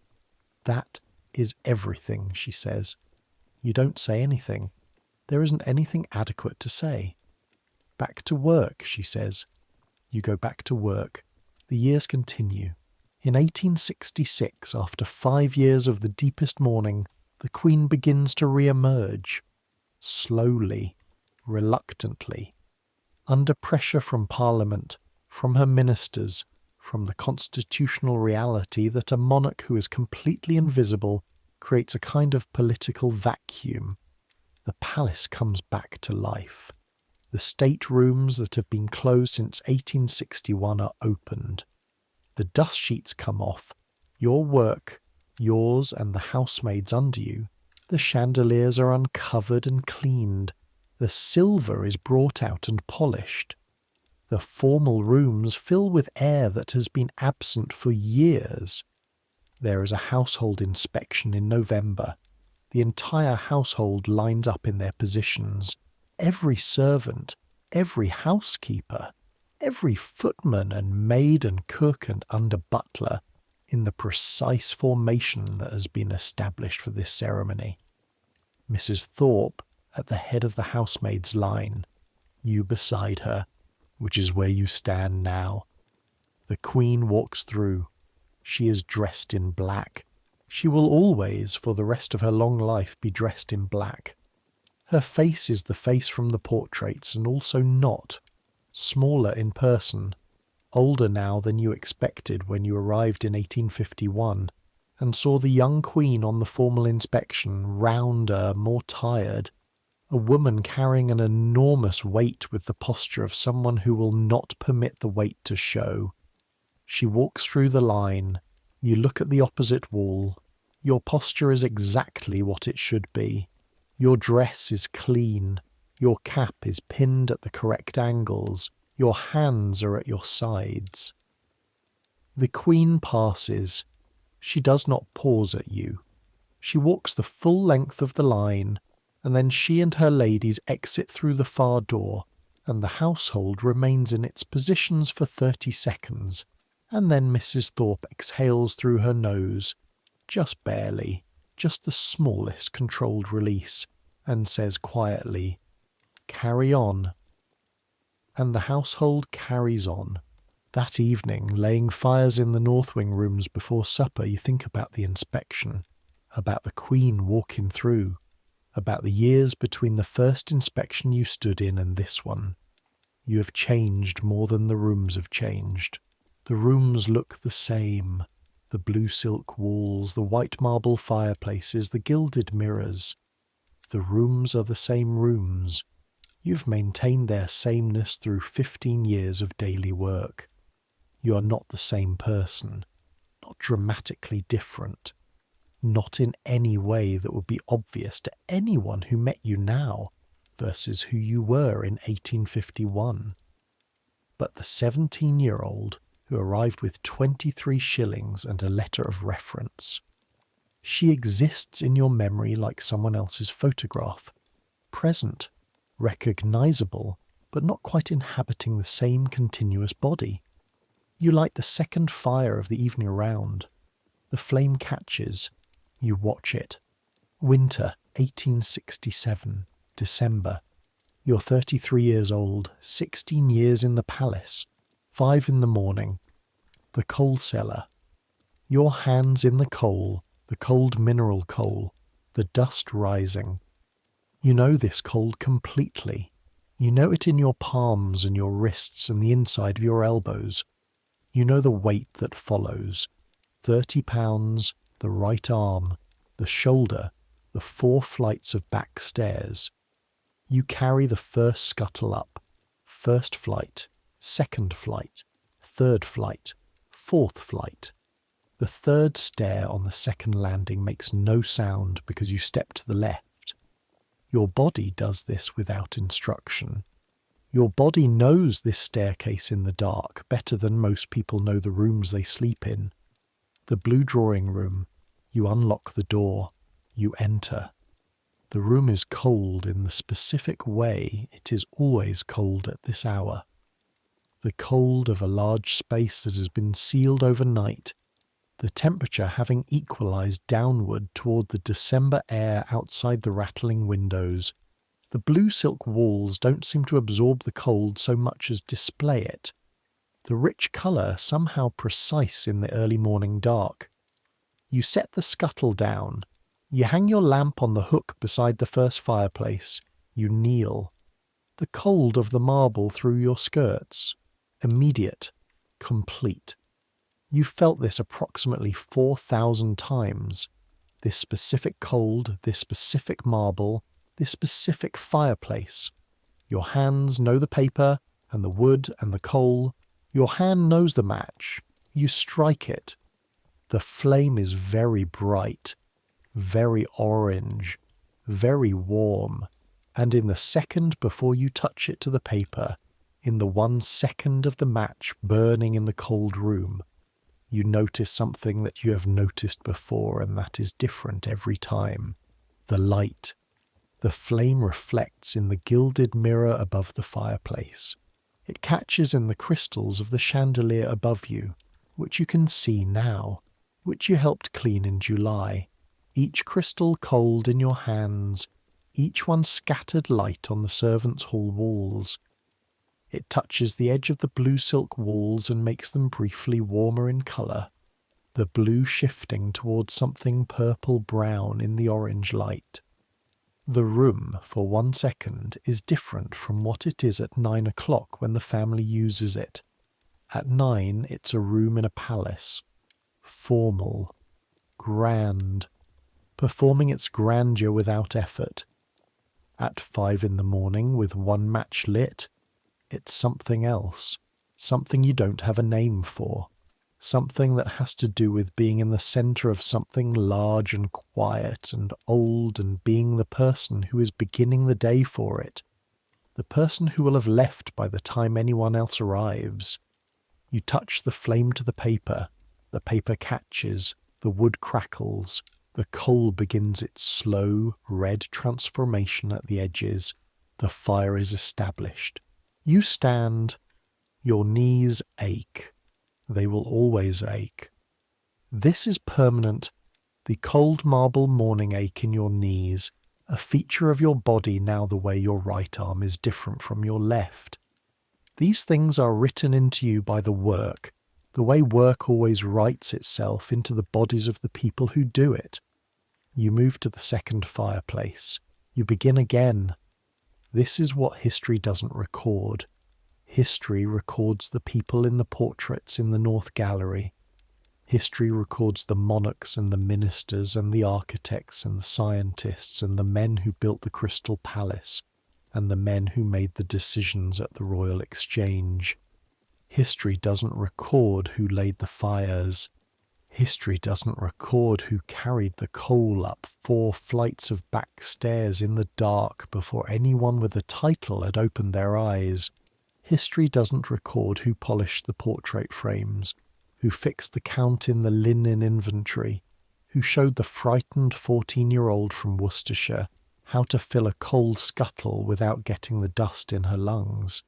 That is everything, she says. You don't say anything. There isn't anything adequate to say. Back to work, she says. You go back to work. The years continue. In 1866, after 5 years of the deepest mourning, the Queen begins to re-emerge. Slowly, reluctantly. Under pressure from Parliament, from her ministers, from the constitutional reality that a monarch who is completely invisible creates a kind of political vacuum. The palace comes back to life. The state rooms that have been closed since 1861 are opened. The dust sheets come off. Your work, yours and the housemaids under you. The chandeliers are uncovered and cleaned. The silver is brought out and polished. The formal rooms fill with air that has been absent for years. There is a household inspection in November. The entire household lines up in their positions. Every servant, every housekeeper, every footman and maid and cook and under-butler in the precise formation that has been established for this ceremony. Mrs. Thorpe at the head of the housemaids' line, you beside her, which is where you stand now. The Queen walks through. She is dressed in black. She will always, for the rest of her long life, be dressed in black. Her face is the face from the portraits, and also not. Smaller in person, older now than you expected when you arrived in 1851, and saw the young Queen on the formal inspection, rounder, more tired, a woman carrying an enormous weight with the posture of someone who will not permit the weight to show. She walks through the line. You look at the opposite wall. Your posture is exactly what it should be. Your dress is clean. Your cap is pinned at the correct angles. Your hands are at your sides. The Queen passes. She does not pause at you. She walks the full length of the line, and then she and her ladies exit through the far door, and the household remains in its positions for 30 seconds, and then Mrs. Thorpe exhales through her nose, just barely, just the smallest controlled release, and says quietly, "Carry on." And the household carries on. That evening, laying fires in the north wing rooms before supper, you think about the inspection, about the Queen walking through, about the years between the first inspection you stood in and this one. You have changed more than the rooms have changed. The rooms look the same. The blue silk walls, the white marble fireplaces, the gilded mirrors. The rooms are the same rooms. You've maintained their sameness through 15 years of daily work. You are not the same person, not dramatically different, not in any way that would be obvious to anyone who met you now versus who you were in 1851. But the 17-year-old who arrived with 23 shillings and a letter of reference, she exists in your memory like someone else's photograph, present, recognizable, but not quite inhabiting the same continuous body. You light the second fire of the evening round. The flame catches. You watch it. Winter, 1867, December. You're 33 years old, 16 years in the palace. 5 in the morning. The coal cellar. Your hands in the coal, the cold mineral coal, the dust rising. You know this cold completely. You know it in your palms and your wrists and the inside of your elbows. You know the weight that follows. 30 pounds, the right arm, the shoulder, the 4 flights of back stairs. You carry the first scuttle up. First flight, second flight, third flight, fourth flight. The third stair on the second landing makes no sound because you step to the left. Your body does this without instruction. Your body knows this staircase in the dark better than most people know the rooms they sleep in. The blue drawing room. You unlock the door. You enter. The room is cold in the specific way it is always cold at this hour. The cold of a large space that has been sealed overnight, the temperature having equalized downward toward the December air outside the rattling windows. The blue silk walls don't seem to absorb the cold so much as display it. The rich colour somehow precise in the early morning dark. You set the scuttle down. You hang your lamp on the hook beside the first fireplace. You kneel. The cold of the marble through your skirts. Immediate. Complete. You've felt this approximately 4,000 times. This specific cold, this specific marble, this specific fireplace. Your hands know the paper and the wood and the coal. Your hand knows the match. You strike it. The flame is very bright, very orange, very warm, and in the second before you touch it to the paper, in the 1 second of the match burning in the cold room, you notice something that you have noticed before and that is different every time. The light. The flame reflects in the gilded mirror above the fireplace. It catches in the crystals of the chandelier above you, which you can see now, which you helped clean in July, each crystal cold in your hands, each one scattered light on the servants' hall walls. It touches the edge of the blue silk walls and makes them briefly warmer in colour, the blue shifting towards something purple-brown in the orange light. The room, for 1 second, is different from what it is at 9 o'clock when the family uses it. At 9, it's a room in a palace. Formal. Grand. Performing its grandeur without effort. At 5 in the morning, with 1 match lit, it's something else. Something you don't have a name for. Something that has to do with being in the centre of something large and quiet and old and being the person who is beginning the day for it. The person who will have left by the time anyone else arrives. You touch the flame to the paper catches, the wood crackles, the coal begins its slow, red transformation at the edges, the fire is established. You stand, your knees ache. They will always ache. This is permanent, the cold marble morning ache in your knees, a feature of your body now the way your right arm is different from your left. These things are written into you by the work, the way work always writes itself into the bodies of the people who do it. You move to the second fireplace. You begin again. This is what history doesn't record. History records the people in the portraits in the North Gallery. History records the monarchs and the ministers and the architects and the scientists and the men who built the Crystal Palace and the men who made the decisions at the Royal Exchange. History doesn't record who laid the fires. History doesn't record who carried the coal up 4 flights of back stairs in the dark before anyone with a title had opened their eyes. History doesn't record who polished the portrait frames, who fixed the count in the linen inventory, who showed the frightened 14-year-old from Worcestershire how to fill a coal scuttle without getting the dust in her lungs.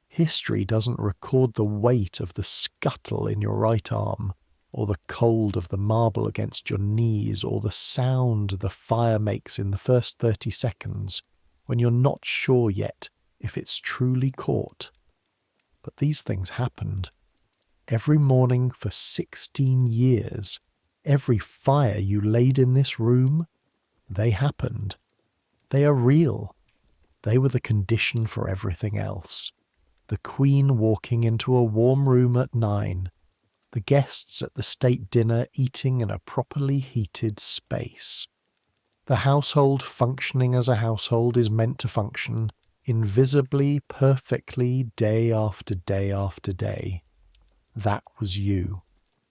History doesn't record the weight of the scuttle in your right arm, or the cold of the marble against your knees, or the sound the fire makes in the first 30 seconds when you're not sure yet if it's truly caught. But these things happened. Every morning for 16 years, every fire you laid in this room, they happened. They are real. They were the condition for everything else. The Queen walking into a warm room at 9, the guests at the state dinner eating in a properly heated space. The household functioning as a household is meant to function, invisibly, perfectly, day after day after day. That was you.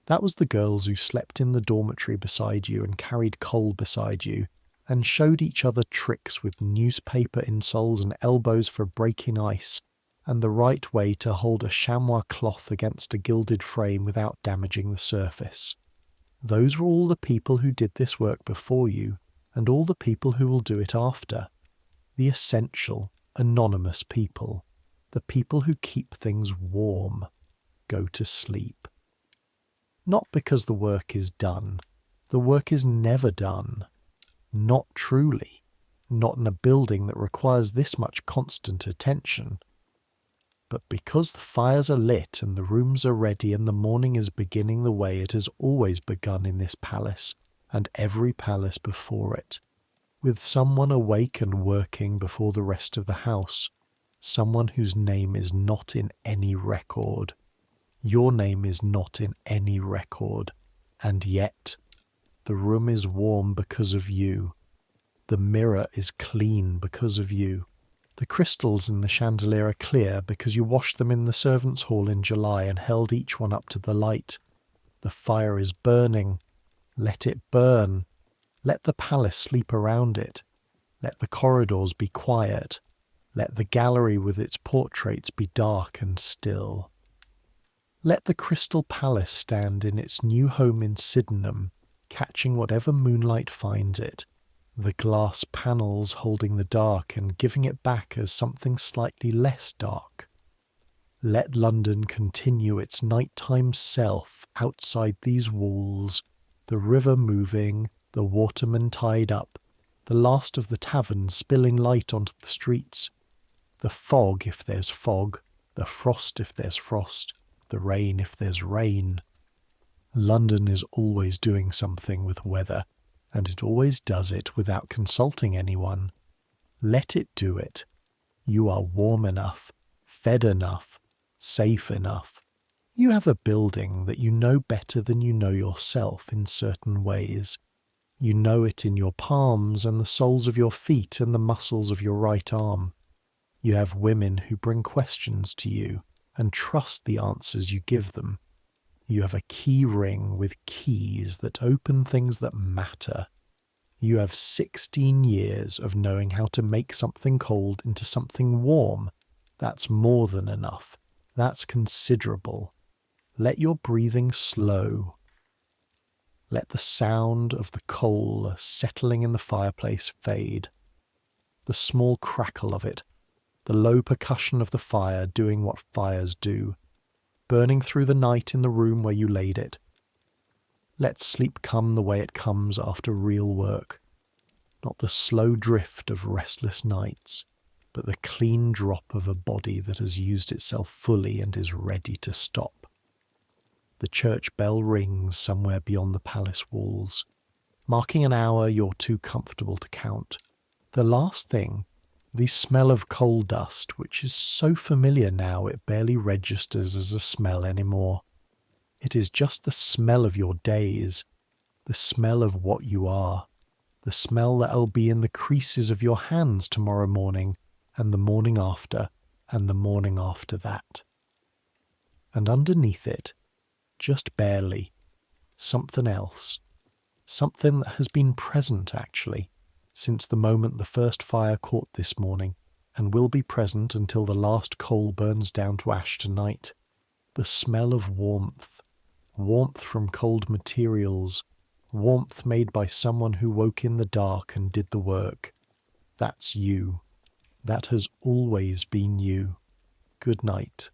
That was the girls who slept in the dormitory beside you and carried coal beside you, and showed each other tricks with newspaper insoles and elbows for breaking ice, and the right way to hold a chamois cloth against a gilded frame without damaging the surface. Those were all the people who did this work before you, and all the people who will do it after. The essential, anonymous people. The people who keep things warm. Go to sleep. Not because the work is done. The work is never done. Not truly. Not in a building that requires this much constant attention. But because the fires are lit and the rooms are ready and the morning is beginning the way it has always begun in this palace and every palace before it, with someone awake and working before the rest of the house, someone whose name is not in any record. Your name is not in any record, and yet the room is warm because of you. The mirror is clean because of you. The crystals in the chandelier are clear because you washed them in the servants' hall in July and held each one up to the light. The fire is burning. Let it burn. Let the palace sleep around it. Let the corridors be quiet. Let the gallery with its portraits be dark and still. Let the crystal palace stand in its new home in Sydenham, catching whatever moonlight finds it, the glass panels holding the dark and giving it back as something slightly less dark. Let London continue its nighttime self outside these walls, the river moving, the watermen tied up, the last of the taverns spilling light onto the streets, the fog if there's fog, the frost if there's frost, the rain if there's rain. London is always doing something with weather, and it always does it without consulting anyone. Let it do it. You are warm enough, fed enough, safe enough. You have a building that you know better than you know yourself in certain ways. You know it in your palms and the soles of your feet and the muscles of your right arm. You have women who bring questions to you and trust the answers you give them. You have a key ring with keys that open things that matter. You have 16 years of knowing how to make something cold into something warm. That's more than enough. That's considerable. Let your breathing slow. Let the sound of the coal settling in the fireplace fade. The small crackle of it, the low percussion of the fire doing what fires do, burning through the night in the room where you laid it. Let sleep come the way it comes after real work, not the slow drift of restless nights, but the clean drop of a body that has used itself fully and is ready to stop. The church bell rings somewhere beyond the palace walls, marking an hour you're too comfortable to count. The last thing, the smell of coal dust, which is so familiar now it barely registers as a smell anymore. It is just the smell of your days, the smell of what you are, the smell that'll be in the creases of your hands tomorrow morning, and the morning after, and the morning after that. And underneath it, just barely, something else, something that has been present actually, since the moment the first fire caught this morning, and will be present until the last coal burns down to ash tonight. The smell of warmth. Warmth from cold materials. Warmth made by someone who woke in the dark and did the work. That's you. That has always been you. Good night.